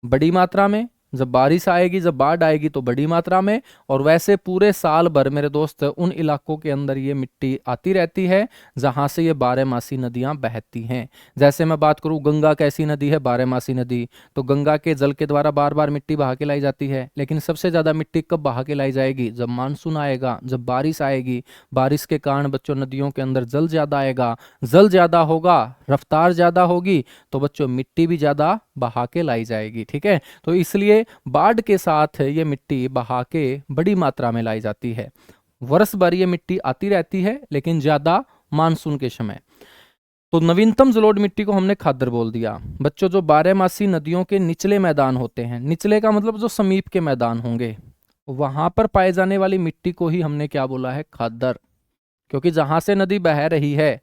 बड़ी मात्रा में, जब बारिश आएगी, जब बाढ़ आएगी तो बड़ी मात्रा में, और वैसे पूरे साल भर मेरे दोस्त उन इलाकों के अंदर ये मिट्टी आती रहती है जहां से ये बारहमासी नदियां बहती हैं। जैसे मैं बात करूं गंगा कैसी नदी है, बारहमासी नदी। तो गंगा के जल के द्वारा बार बार मिट्टी बहा के लाई जाती है, लेकिन सबसे ज्यादा मिट्टी कब बहा के लाई जाएगी? जब मानसून आएगा, जब बारिश आएगी। बारिश के कारण बच्चों नदियों के अंदर जल ज्यादा आएगा, जल ज्यादा होगा, रफ्तार ज्यादा होगी, तो बच्चों मिट्टी भी ज्यादा बहा के लाई जाएगी। ठीक है। तो इसलिए बाढ़ के साथ ये मिट्टी बहा के बड़ी मात्रा में लाई जाती है। वर्ष भर ये मिट्टी आती रहती है लेकिन ज्यादा मानसून के समय। तो नवीनतम जलोढ़ मिट्टी को हमने खादर बोल दिया। बच्चों जो बारहमासी नदियों के निचले मैदान होते हैं, निचले का मतलब जो समीप के मैदान होंगे, वहां पर पाए जाने वाली मिट्टी को ही हमने क्या बोला है? खादर। क्योंकि जहां से नदी बह रही है,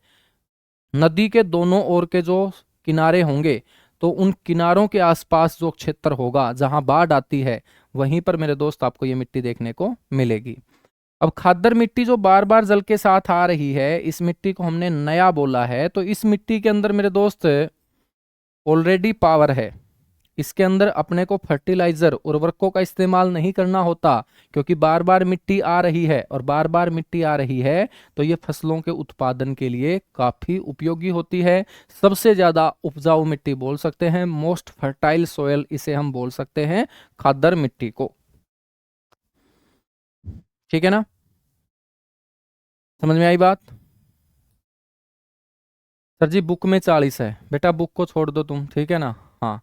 नदी के दोनों ओर के जो किनारे होंगे, तो उन किनारों के आसपास जो क्षेत्र होगा जहां बाढ़ आती है वहीं पर मेरे दोस्त आपको ये मिट्टी देखने को मिलेगी। अब खादर मिट्टी जो बार बार जल के साथ आ रही है, इस मिट्टी को हमने नया बोला है। तो इस मिट्टी के अंदर मेरे दोस्त ऑलरेडी पावर है। इसके अंदर अपने को फर्टिलाइजर उर्वरकों का इस्तेमाल नहीं करना होता, क्योंकि बार बार मिट्टी आ रही है, और बार बार मिट्टी आ रही है तो ये फसलों के उत्पादन के लिए काफी उपयोगी होती है। सबसे ज्यादा उपजाऊ मिट्टी बोल सकते हैं, मोस्ट फर्टाइल सोयल इसे हम बोल सकते हैं, खादर मिट्टी को। ठीक है ना, समझ में आई बात? सर जी बुक में 40 है बेटा, बुक को छोड़ दो तुम, ठीक है ना। हाँ,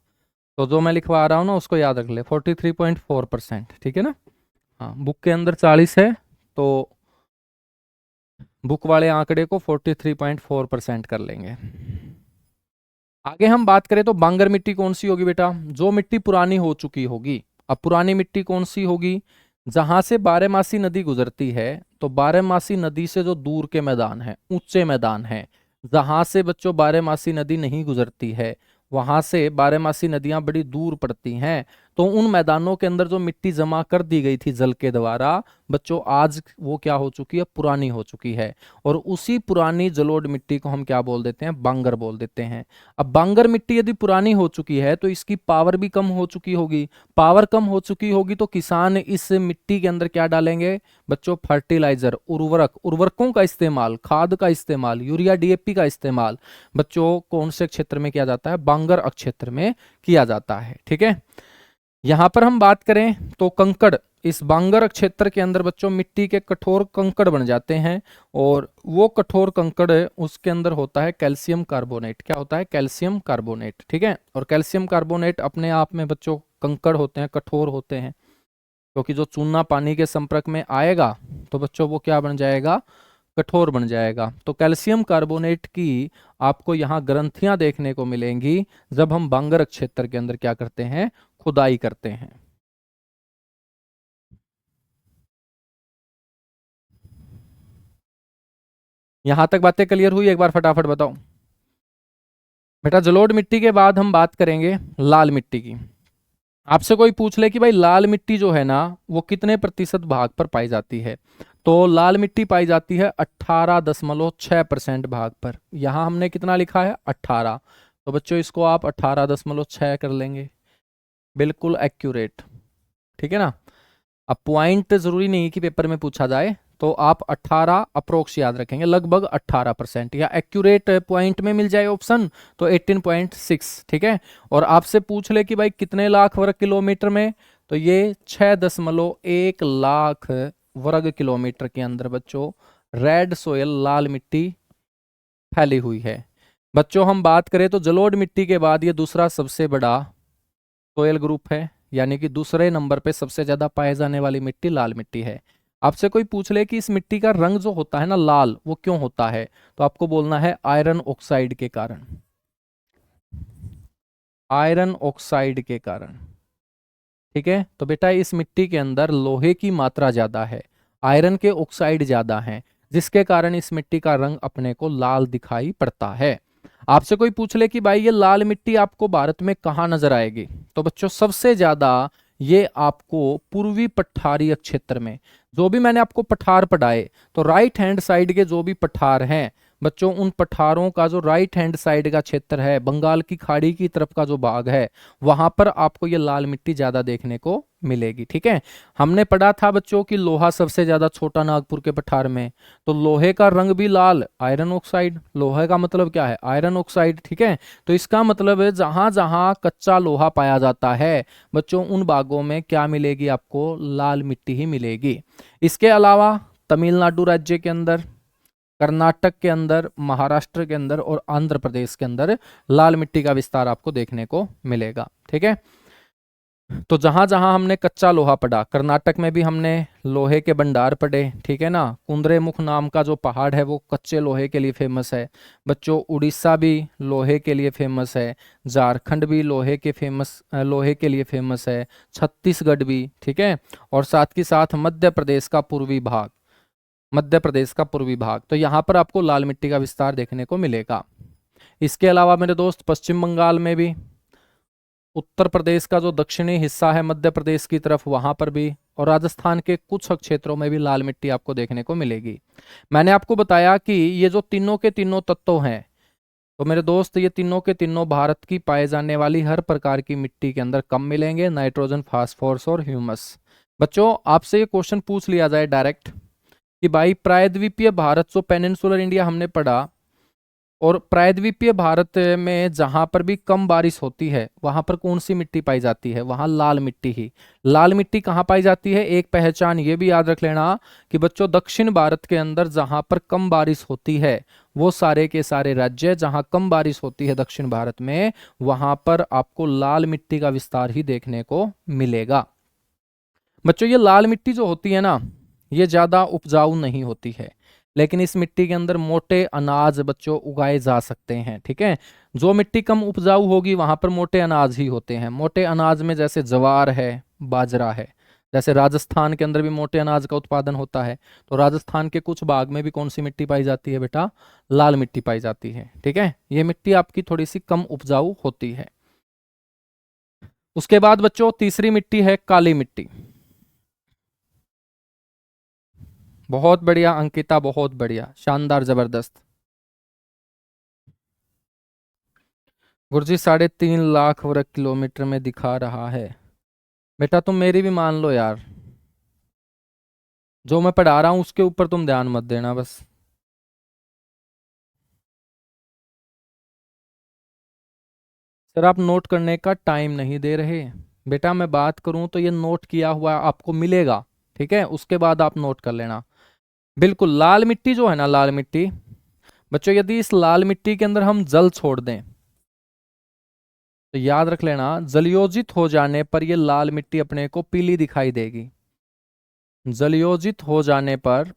तो जो मैं लिखवा रहा हूँ ना उसको याद रख ले, 43.4%, ठीक है ना। हाँ, बुक के अंदर 40 है, तो बुक वाले आंकड़े को 43.4% कर लेंगे। आगे हम बात करें तो बांगर मिट्टी कौन सी होगी बेटा? जो मिट्टी पुरानी हो चुकी होगी। अब पुरानी मिट्टी कौन सी होगी? जहां से बारहमासी नदी गुजरती है, तो बारहमासी नदी से जो दूर के मैदान है, ऊंचे मैदान है, जहां से बच्चों बारहमासी नदी नहीं गुजरती है, वहां से बारहमासी नदियां बड़ी दूर पड़ती हैं, तो उन मैदानों के अंदर जो मिट्टी जमा कर दी गई थी जल के द्वारा, बच्चों आज वो क्या हो चुकी है? पुरानी हो चुकी है। और उसी पुरानी जलोढ़ मिट्टी को हम क्या बोल देते हैं? बांगर बोल देते हैं। अब बांगर मिट्टी यदि पुरानी हो चुकी है तो इसकी पावर भी कम हो चुकी होगी। पावर कम हो चुकी होगी तो किसान इस मिट्टी के अंदर क्या डालेंगे बच्चों? फर्टिलाइजर, उर्वरकों का इस्तेमाल, खाद का इस्तेमाल, यूरिया डीएपी का इस्तेमाल बच्चों कौन से क्षेत्र में किया जाता है? बांगर क्षेत्र में किया जाता है। ठीक है, यहां पर हम बात करें तो कंकड़, इस बांगर क्षेत्र के अंदर बच्चों मिट्टी के कठोर कंकड़ बन जाते हैं, और वो कठोर कंकड़ उसके अंदर होता है कैल्शियम कार्बोनेट। क्या होता है? Calcium carbonate. ठीक है, और कैल्शियम कार्बोनेट अपने आप में बच्चों कंकड़ होते हैं, कठोर होते हैं, क्योंकि जो चूना पानी के संपर्क में आएगा तो बच्चों वो क्या बन जाएगा? कठोर बन जाएगा। तो कैल्शियम कार्बोनेट की आपको यहाँ ग्रंथियां देखने को मिलेंगी जब हम बांगर क्षेत्र के अंदर क्या करते हैं? खुदाई करते हैं। यहां तक बातें क्लियर हुई? एक बार फटाफट बताओ बेटा। जलोढ़ मिट्टी के बाद हम बात करेंगे लाल मिट्टी की। आपसे कोई पूछ ले कि भाई लाल मिट्टी जो है ना वो कितने प्रतिशत भाग पर पाई जाती है, तो लाल मिट्टी पाई जाती है 18.6% भाग पर। यहां हमने कितना लिखा है? 18। तो बच्चों इसको आप 18.6 कर लेंगे, बिल्कुल एक्यूरेट। ठीक है ना। अब पॉइंट जरूरी नहीं कि पेपर में पूछा जाए, तो आप 18 अप्रोक्स याद रखेंगे, लगभग 18%, या एक्यूरेट पॉइंट में मिल जाए ऑप्शन तो 18.6। ठीक है, और आपसे पूछ ले कि भाई कितने लाख वर्ग किलोमीटर में, तो ये 6.1 लाख वर्ग किलोमीटर के अंदर बच्चों रेड सोयल, लाल मिट्टी फैली हुई है। बच्चों हम बात करें तो जलोढ़ मिट्टी के बाद ये दूसरा सबसे बड़ा सोयल ग्रुप है, यानी कि दूसरे नंबर पे सबसे ज्यादा पाए जाने वाली मिट्टी लाल मिट्टी है। आपसे कोई पूछ ले कि इस मिट्टी का रंग जो होता है ना लाल, वो क्यों होता है, तो आपको बोलना है आयरन ऑक्साइड के कारण। आयरन ऑक्साइड के कारण। ठीक है, तो बेटा इस मिट्टी के अंदर लोहे की मात्रा ज्यादा है, आयरन के ऑक्साइड ज्यादा हैं, जिसके कारण इस मिट्टी का रंग अपने को लाल दिखाई पड़ता है। आपसे कोई पूछ ले कि भाई ये लाल मिट्टी आपको भारत में कहाँ नजर आएगी, तो बच्चों सबसे ज्यादा ये आपको पूर्वी पठारीय क्षेत्र में, जो भी मैंने आपको पठार पढ़ाए, तो राइट हैंड साइड के जो भी पठार हैं बच्चों, उन पठारों का जो राइट हैंड साइड का क्षेत्र है, बंगाल की खाड़ी की तरफ का जो भाग है, वहां पर आपको ये लाल मिट्टी ज्यादा देखने को मिलेगी। ठीक है, हमने पढ़ा था बच्चों कि लोहा सबसे ज्यादा छोटा नागपुर के पठार में, तो लोहे का रंग भी लाल, आयरन ऑक्साइड। लोहे का मतलब क्या है? Iron oxide. ठीक है, तो इसका मतलब है जहां जहां कच्चा लोहा पाया जाता है बच्चों, उन भागों में क्या मिलेगी? आपको लाल मिट्टी ही मिलेगी। इसके अलावा तमिलनाडु राज्य के अंदर, कर्नाटक के अंदर, महाराष्ट्र के अंदर और आंध्र प्रदेश के अंदर लाल मिट्टी का विस्तार आपको देखने को मिलेगा। ठीक है, तो जहां जहां हमने कच्चा लोहा पढ़ा, कर्नाटक में भी हमने लोहे के भंडार पढ़े। ठीक है ना, कुंद्रेमुख नाम का जो पहाड़ है वो कच्चे लोहे के लिए फेमस है बच्चों। उड़ीसा भी लोहे के लिए फेमस है, झारखंड भी लोहे के लिए फेमस है, छत्तीसगढ़ भी। ठीक है, और साथ ही साथ मध्य प्रदेश का पूर्वी भाग, तो यहाँ पर आपको लाल मिट्टी का विस्तार देखने को मिलेगा। इसके अलावा मेरे दोस्त पश्चिम बंगाल में भी, उत्तर प्रदेश का जो दक्षिणी हिस्सा है मध्य प्रदेश की तरफ, वहां पर भी, और राजस्थान के कुछ क्षेत्रों में भी लाल मिट्टी आपको देखने को मिलेगी। मैंने आपको बताया कि ये जो तीनों के तीनों तत्व हैं, तो मेरे दोस्त ये तीनों के तीनों भारत की पाए जाने वाली हर प्रकार की मिट्टी के अंदर कम मिलेंगे, नाइट्रोजन, फास्फोरस और ह्यूमस। बच्चों आपसे ये क्वेश्चन पूछ लिया जाए डायरेक्ट कि भाई प्रायद्वीपीय भारत, जो पेनिनसुलर इंडिया हमने पढ़ा, और प्रायद्वीपीय भारत में जहां पर भी कम बारिश होती है वहां पर कौन सी मिट्टी पाई जाती है? वहां लाल मिट्टी ही। लाल मिट्टी कहाँ पाई जाती है? एक पहचान ये भी याद रख लेना कि बच्चों दक्षिण भारत के अंदर जहां पर कम बारिश होती है, वो सारे के सारे राज्य जहां कम बारिश होती है दक्षिण भारत में, वहां पर आपको लाल मिट्टी का विस्तार ही देखने को मिलेगा। बच्चों ये लाल मिट्टी जो होती है ना, ये ज्यादा उपजाऊ नहीं होती है, लेकिन इस मिट्टी के अंदर मोटे अनाज बच्चों उगाए जा सकते हैं। ठीक है, जो मिट्टी कम उपजाऊ होगी वहां पर मोटे अनाज ही होते हैं। मोटे अनाज में जैसे ज्वार है, बाजरा है। जैसे राजस्थान के अंदर भी मोटे अनाज का उत्पादन होता है, तो राजस्थान के कुछ भाग में भी कौन सी मिट्टी पाई जाती है बेटा? लाल मिट्टी पाई जाती है। ठीक है, ये मिट्टी आपकी थोड़ी सी कम उपजाऊ होती है। उसके बाद बच्चों तीसरी मिट्टी है काली मिट्टी। बहुत बढ़िया अंकिता, बहुत बढ़िया, शानदार, जबरदस्त। गुरुजी 3.5 लाख वर्ग किलोमीटर में दिखा रहा है। बेटा तुम मेरी भी मान लो यार, जो मैं पढ़ा रहा हूं उसके ऊपर तुम ध्यान मत देना बस। सर आप नोट करने का टाइम नहीं दे रहे। बेटा मैं बात करूं तो ये नोट किया हुआ आपको मिलेगा, ठीक है, उसके बाद आप नोट कर लेना। बिल्कुल, लाल मिट्टी जो है ना, लाल मिट्टी बच्चों, यदि इस लाल मिट्टी के अंदर हम जल छोड़ दें तो याद रख लेना, जलयोजित हो जाने पर ये लाल मिट्टी अपने को पीली दिखाई देगी। जलयोजित हो जाने पर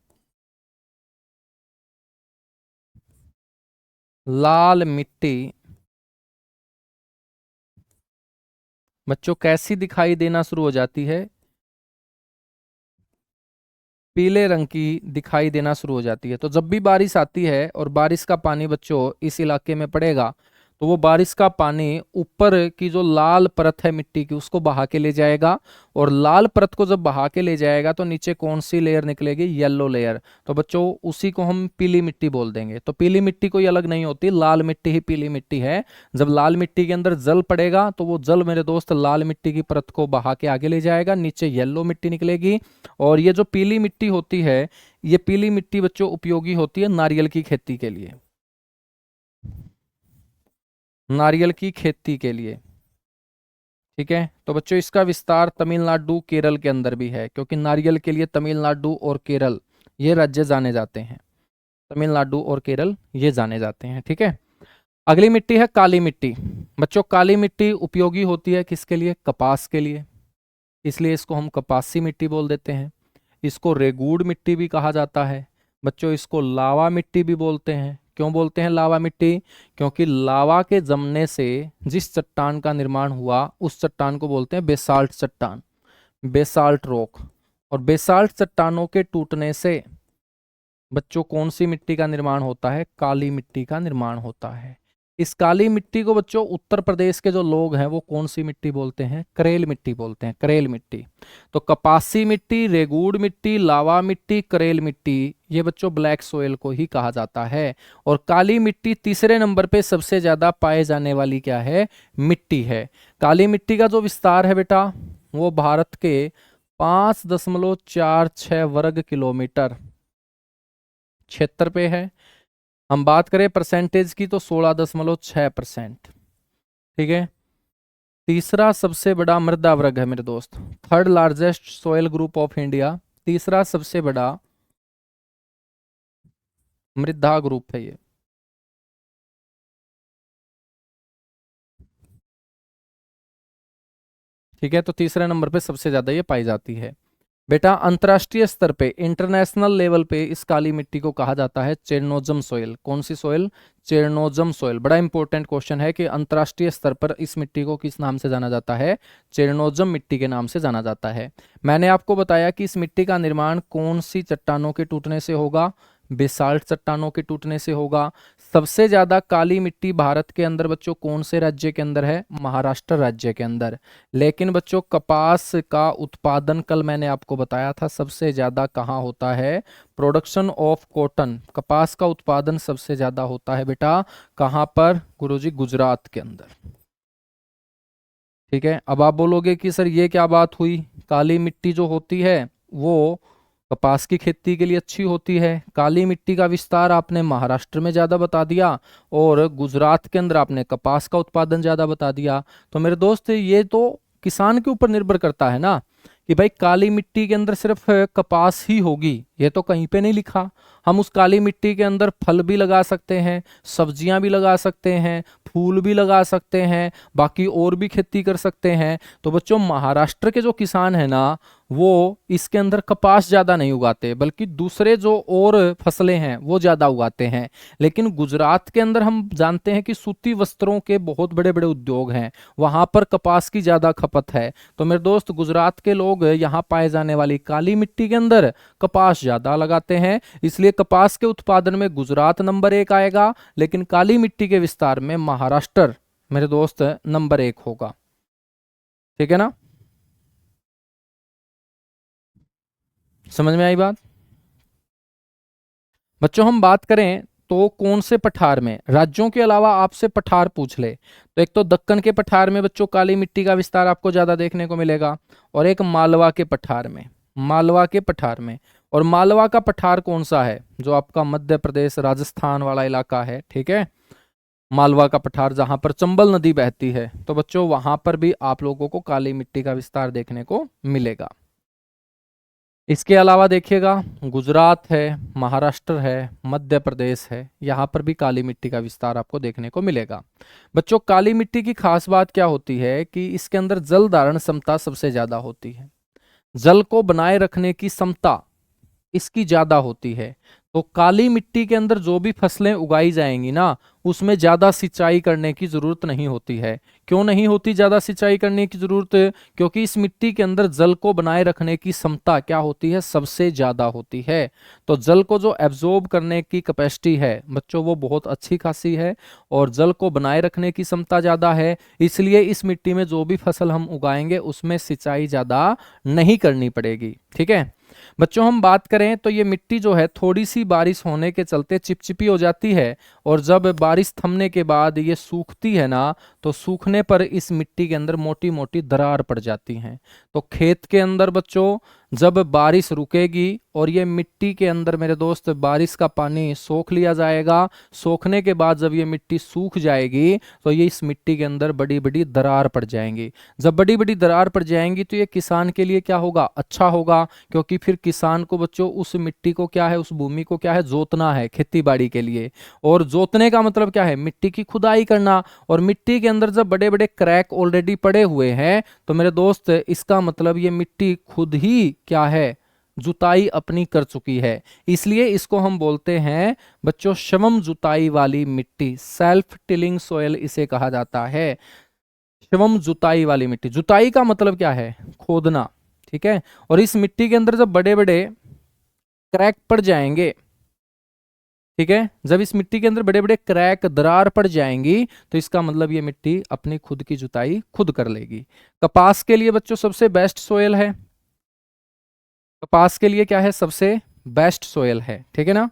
लाल मिट्टी बच्चों कैसी दिखाई देना शुरू हो जाती है? पीले रंग की दिखाई देना शुरू हो जाती है। तो जब भी बारिश आती है और बारिश का पानी बच्चों इस इलाके में पड़ेगा, तो वो बारिश का पानी ऊपर की जो लाल परत है मिट्टी की उसको बहा के ले जाएगा, और लाल परत को जब बहा के ले जाएगा तो नीचे कौन सी लेयर निकलेगी? Yellow layer. तो बच्चों उसी को हम पीली मिट्टी बोल देंगे। तो पीली मिट्टी कोई अलग नहीं होती, लाल मिट्टी ही पीली मिट्टी है। जब लाल मिट्टी के अंदर जल पड़ेगा तो वो जल मेरे दोस्त लाल मिट्टी की परत को बहा के आगे ले जाएगा, नीचे येलो मिट्टी निकलेगी। और ये जो पीली मिट्टी होती है, ये पीली मिट्टी बच्चों उपयोगी होती है नारियल की खेती के लिए। नारियल की खेती के लिए, ठीक है। तो बच्चों इसका विस्तार तमिलनाडु केरल के अंदर भी है, क्योंकि नारियल के लिए तमिलनाडु और केरल ये राज्य जाने जाते हैं। तमिलनाडु और केरल ये जाने जाते हैं, ठीक है। अगली मिट्टी है काली मिट्टी। बच्चों काली मिट्टी उपयोगी होती है किसके लिए? कपास के लिए, इसलिए इसको हम कपासी मिट्टी बोल देते हैं। इसको रेगूड़ मिट्टी भी कहा जाता है। बच्चों इसको लावा मिट्टी भी बोलते हैं। क्यों बोलते हैं लावा मिट्टी? क्योंकि लावा के जमने से जिस चट्टान का निर्माण हुआ उस चट्टान को बोलते हैं बेसाल्ट चट्टान, बेसाल्ट रॉक। और बेसाल्ट चट्टानों के टूटने से बच्चों कौन सी मिट्टी का निर्माण होता है? काली मिट्टी का निर्माण होता है। इस काली मिट्टी को बच्चों उत्तर प्रदेश के जो लोग हैं वो कौन सी मिट्टी बोलते हैं? करेल मिट्टी बोलते हैं, करेल मिट्टी। तो कपासी मिट्टी, रेगूड़ मिट्टी, लावा मिट्टी, करेल मिट्टी, ये बच्चों ब्लैक सोयल को ही कहा जाता है। और काली मिट्टी तीसरे नंबर पे सबसे ज्यादा पाए जाने वाली क्या है? मिट्टी है। काली मिट्टी का जो विस्तार है बेटा वो भारत के 5.46 वर्ग किलोमीटर क्षेत्र पे है। हम बात करें परसेंटेज की तो 16.6%। ठीक है, तीसरा सबसे बड़ा मृदा वर्ग है मेरे दोस्त, third largest soil group of India, तीसरा सबसे बड़ा मृदा ग्रुप है ये। ठीक है, तो तीसरे नंबर पे सबसे ज्यादा ये पाई जाती है। बेटा अंतर्राष्ट्रीय स्तर पे, इंटरनेशनल लेवल पे इस काली मिट्टी को कहा जाता है चेरनोजम सोयल। कौन सी सोयल? Chernozem soil. बड़ा इंपॉर्टेंट क्वेश्चन है कि अंतर्राष्ट्रीय स्तर पर इस मिट्टी को किस नाम से जाना जाता है? चेरनोजम मिट्टी के नाम से जाना जाता है। मैंने आपको बताया कि इस मिट्टी का निर्माण कौन सी चट्टानों के टूटने से होगा? बेसाल्ट चट्टानों के टूटने से होगा। सबसे ज्यादा काली मिट्टी भारत के अंदर बच्चों कौन से राज्य के अंदर है? महाराष्ट्र राज्य के अंदर। लेकिन बच्चों कपास का उत्पादन कल मैंने आपको बताया था सबसे ज्यादा कहाँ होता है? प्रोडक्शन ऑफ कॉटन, कपास का उत्पादन सबसे ज्यादा होता है बेटा कहाँ पर गुरुजी? गुजरात के अंदर। ठीक है, अब आप बोलोगे कि सर ये क्या बात हुई, काली मिट्टी जो होती है वो कपास की खेती के लिए अच्छी होती है, काली मिट्टी का विस्तार आपने महाराष्ट्र में ज्यादा बता दिया और गुजरात के अंदर आपने कपास का उत्पादन ज्यादा बता दिया। तो मेरे दोस्त ये तो किसान के ऊपर निर्भर करता है ना कि भाई काली मिट्टी के अंदर सिर्फ कपास ही होगी, ये तो कहीं पे नहीं लिखा। हम उस काली मिट्टी के अंदर फल भी लगा सकते हैं, सब्जियां भी लगा सकते हैं, फूल भी लगा सकते हैं, बाकी और भी खेती कर सकते हैं। तो बच्चों महाराष्ट्र के जो किसान है ना वो इसके अंदर कपास ज्यादा नहीं उगाते बल्कि दूसरे जो और फसलें हैं वो ज्यादा उगाते हैं। लेकिन गुजरात के अंदर हम जानते हैं कि सूती वस्त्रों के बहुत बड़े बड़े उद्योग हैं, वहां पर कपास की ज्यादा खपत है। तो मेरे दोस्त गुजरात के लोग यहाँ पाए जाने वाली काली मिट्टी के अंदर कपास ज्यादा लगाते हैं, इसलिए कपास के उत्पादन में गुजरात नंबर 1 आएगा, लेकिन काली मिट्टी के विस्तार में महाराष्ट्र मेरे दोस्त नंबर 1 होगा। ठीक है ना, समझ में आई बात? बच्चों हम बात करें तो कौन से पठार में, राज्यों के अलावा आपसे पठार पूछ ले तो एक तो दक्कन के पठार में बच्चों काली मिट्टी का विस्तार आपको ज्यादा देखने को मिलेगा, और एक मालवा के पठार में, मालवा के पठार में। और मालवा का पठार कौन सा है? जो आपका मध्य प्रदेश राजस्थान वाला इलाका है, ठीक है, मालवा का पठार जहां पर चंबल नदी बहती है, तो बच्चों वहां पर भी आप लोगों को काली मिट्टी का विस्तार देखने को मिलेगा। इसके अलावा देखिएगा गुजरात है, महाराष्ट्र है, मध्य प्रदेश है, यहाँ पर भी काली मिट्टी का विस्तार आपको देखने को मिलेगा। बच्चों काली मिट्टी की खास बात क्या होती है कि इसके अंदर जल धारण क्षमता सबसे ज्यादा होती है, जल को बनाए रखने की क्षमता इसकी ज्यादा होती है। तो काली मिट्टी के अंदर जो भी फसलें उगाई जाएंगी ना उसमें ज्यादा सिंचाई करने की जरूरत नहीं होती है। क्यों नहीं होती ज्यादा सिंचाई करने की जरूरत? क्योंकि इस मिट्टी के अंदर जल को बनाए रखने की क्षमता क्या होती है? सबसे ज्यादा होती है। तो जल को जो एब्जॉर्ब करने की कैपेसिटी है बच्चों वो बहुत अच्छी खासी है, और जल को बनाए रखने की क्षमता ज्यादा है, इसलिए इस मिट्टी में जो भी फसल हम उगाएंगे उसमें सिंचाई ज्यादा नहीं करनी पड़ेगी। ठीक है बच्चों, हम बात करें तो ये मिट्टी जो है थोड़ी सी बारिश होने के चलते चिपचिपी हो जाती है, और जब बारिश थमने के बाद ये सूखती है ना तो सूखने पर इस मिट्टी के अंदर मोटी मोटी दरार पड़ जाती हैं। तो खेत के अंदर बच्चों जब बारिश रुकेगी और ये मिट्टी के अंदर मेरे दोस्त बारिश का पानी सोख लिया जाएगा, सोखने के बाद जब ये मिट्टी सूख जाएगी तो ये इस मिट्टी के अंदर बड़ी बड़ी दरार पड़ जाएंगी। जब बड़ी बड़ी दरार पड़ जाएंगी तो ये किसान के लिए क्या होगा? अच्छा होगा, क्योंकि फिर किसान को बच्चों उस मिट्टी को क्या है, उस भूमि को क्या है, जोतना है खेती बाड़ी के लिए। और जोतने का मतलब क्या है? मिट्टी की खुदाई करना। और मिट्टी के अंदर जब बड़े बड़े क्रैक ऑलरेडी पड़े हुए हैं तो मेरे दोस्त इसका मतलब ये मिट्टी खुद ही क्या है? जुताई अपनी कर चुकी है, इसलिए इसको हम बोलते हैं बच्चों समम जुताई वाली मिट्टी, सेल्फ टिलिंग सोयल इसे कहा जाता है। समम जुताई वाली मिट्टी, जुताई का मतलब क्या है? खोदना। ठीक है, और इस मिट्टी के अंदर जब बड़े बड़े क्रैक पड़ जाएंगे, ठीक है, जब इस मिट्टी के अंदर बड़े बड़े क्रैक दरार पड़ जाएंगी तो इसका मतलब ये मिट्टी अपनी खुद की जुताई खुद कर लेगी। कपास के लिए बच्चों सबसे बेस्ट सोयल है, कपास के लिए क्या है? सबसे बेस्ट सोयल है। ठीक है ना,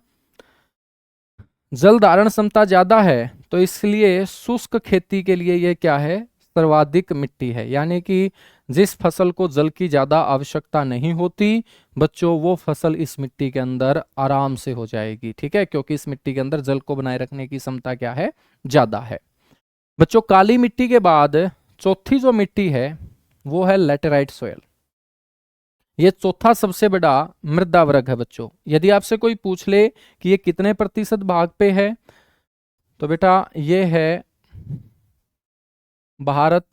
जल धारण क्षमता ज्यादा है तो इसलिए शुष्क खेती के लिए ये क्या है? सर्वाधिक मिट्टी है, यानी कि जिस फसल को जल की ज्यादा आवश्यकता नहीं होती बच्चों वो फसल इस मिट्टी के अंदर आराम से हो जाएगी। ठीक है, क्योंकि इस मिट्टी के अंदर जल को बनाए रखने की क्षमता क्या है? ज्यादा है। बच्चों काली मिट्टी के बाद चौथी जो मिट्टी है वो है लेटेराइट सोयल। ये चौथा सबसे बड़ा मृदा वर्ग है बच्चों। यदि आपसे कोई पूछ ले कि ये कितने प्रतिशत भाग पे है तो बेटा ये है भारत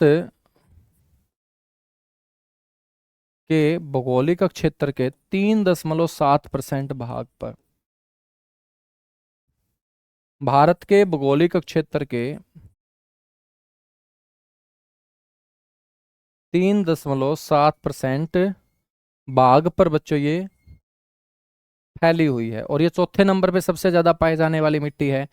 के भौगोलिक क्षेत्र के 3.7% भाग पर, भारत के भौगोलिक क्षेत्र के 3.7% भाग पर बच्चों ये फैली हुई है। और ये चौथे नंबर पे सबसे ज्यादा पाई जाने वाली मिट्टी है।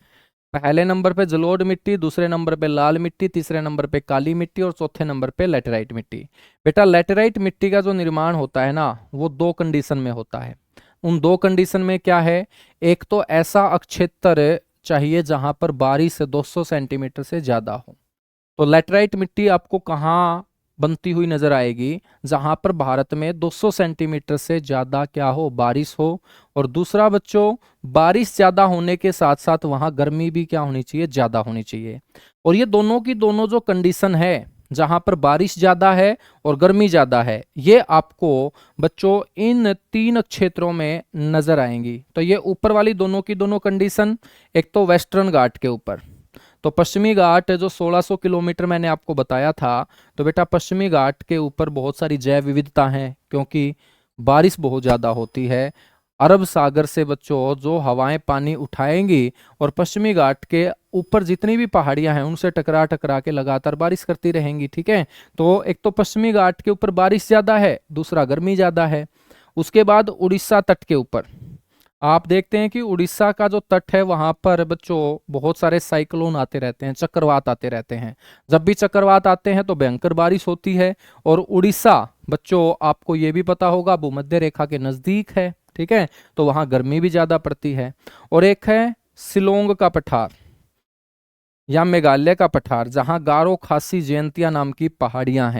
पहले नंबर पे जलोढ़ मिट्टी, दूसरे नंबर पे लाल मिट्टी, तीसरे नंबर पे काली मिट्टी और चौथे नंबर पे लेटेराइट मिट्टी। बेटा लेटेराइट मिट्टी का जो निर्माण होता है ना, वो दो कंडीशन में होता है। उन दो कंडीशन में क्या है, एक तो ऐसा अक्षेत्र चाहिए जहां पर बारिश 200 सेंटीमीटर से ज्यादा हो। तो लेटराइट मिट्टी आपको कहाँ बनती हुई नजर आएगी, जहां पर भारत में 200 सेंटीमीटर से ज्यादा क्या हो, बारिश हो। और दूसरा बच्चों, बारिश ज्यादा होने के साथ साथ वहां गर्मी भी क्या होनी चाहिए, ज्यादा होनी चाहिए। और ये दोनों की दोनों जो कंडीशन है, जहां पर बारिश ज्यादा है और गर्मी ज्यादा है, ये आपको बच्चों इन तीन क्षेत्रों में नजर आएंगी। तो ये ऊपर वाली दोनों की दोनों कंडीशन, एक तो वेस्टर्न घाट के ऊपर, तो पश्चिमी घाट जो 1600 किलोमीटर मैंने आपको बताया था, तो बेटा पश्चिमी घाट के ऊपर बहुत सारी जैव विविधता है, क्योंकि बारिश बहुत ज़्यादा होती है। अरब सागर से बच्चों जो हवाएं पानी उठाएंगी और पश्चिमी घाट के ऊपर जितनी भी पहाड़ियां हैं उनसे टकरा टकरा के लगातार बारिश करती रहेंगी। ठीक है, तो एक तो पश्चिमी घाट के ऊपर बारिश ज़्यादा है, दूसरा गर्मी ज़्यादा है। उसके बाद उड़ीसा तट के ऊपर आप देखते हैं कि उड़ीसा का जो तट है वहां पर बच्चों बहुत सारे साइक्लोन आते रहते हैं, चक्रवात आते रहते हैं। जब भी चक्रवात आते हैं तो भयंकर बारिश होती है। और उड़ीसा बच्चों आपको ये भी पता होगा भूमध्य रेखा के नजदीक है। ठीक है, तो वहां गर्मी भी ज्यादा पड़ती है। और एक है शिलोंग का पठार या मेघालय का पठार, जहां गारो खासी जयंतिया नाम की पहाड़ियां हैं।